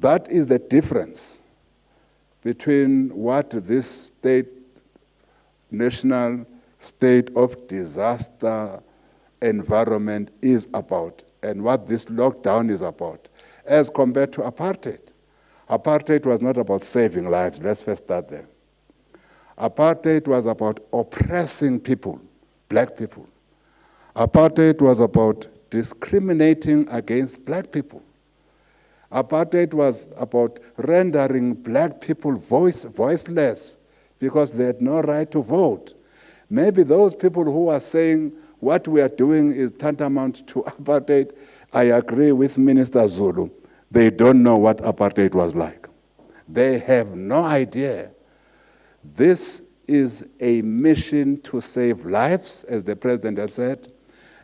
that is the difference between what this national state of disaster environment is about and what this lockdown is about, as compared to apartheid. Apartheid was not about saving lives. Let's first start there. Apartheid was about oppressing people, black people. Apartheid was about discriminating against black people. Apartheid was about rendering black people voiceless because they had no right to vote. Maybe those people who are saying what we are doing is tantamount to apartheid, I agree with Minister Zulu. They don't know what apartheid was like. They have no idea. This is a mission to save lives, as the President has said,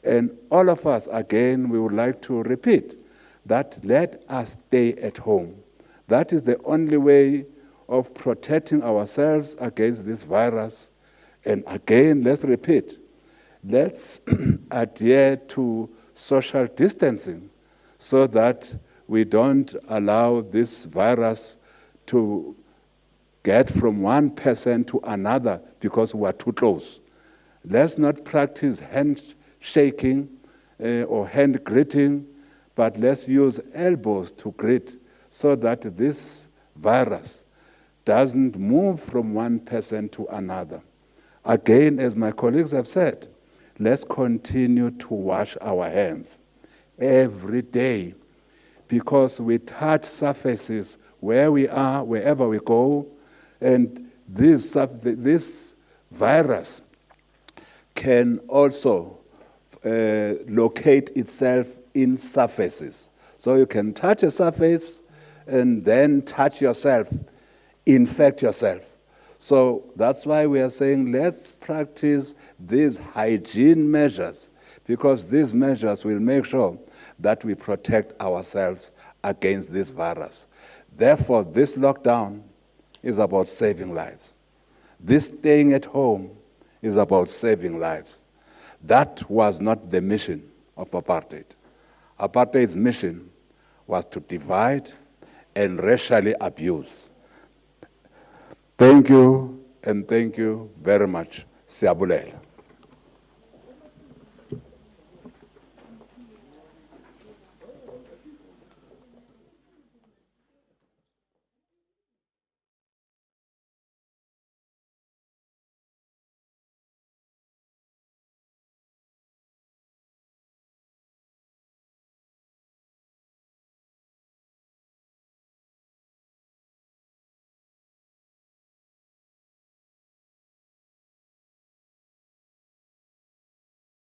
and all of us, again, we would like to repeat that let us stay at home. That is the only way of protecting ourselves against this virus. And again, let's repeat, let's adhere to social distancing so that we don't allow this virus to get from one person to another because we are too close. Let's not practice handshaking or hand greeting, but let's use elbows to greet so that this virus doesn't move from one person to another. Again, as my colleagues have said, let's continue to wash our hands every day because we touch surfaces where we are, wherever we go, and this virus can also locate itself in surfaces. So you can touch a surface and then touch yourself, infect yourself. So that's why we are saying let's practice these hygiene measures, because these measures will make sure that we protect ourselves against this virus. Therefore, this lockdown is about saving lives. This staying at home is about saving lives. That was not the mission of apartheid. Apartheid's mission was to divide and racially abuse. Thank you, and thank you very much. Siyabulela.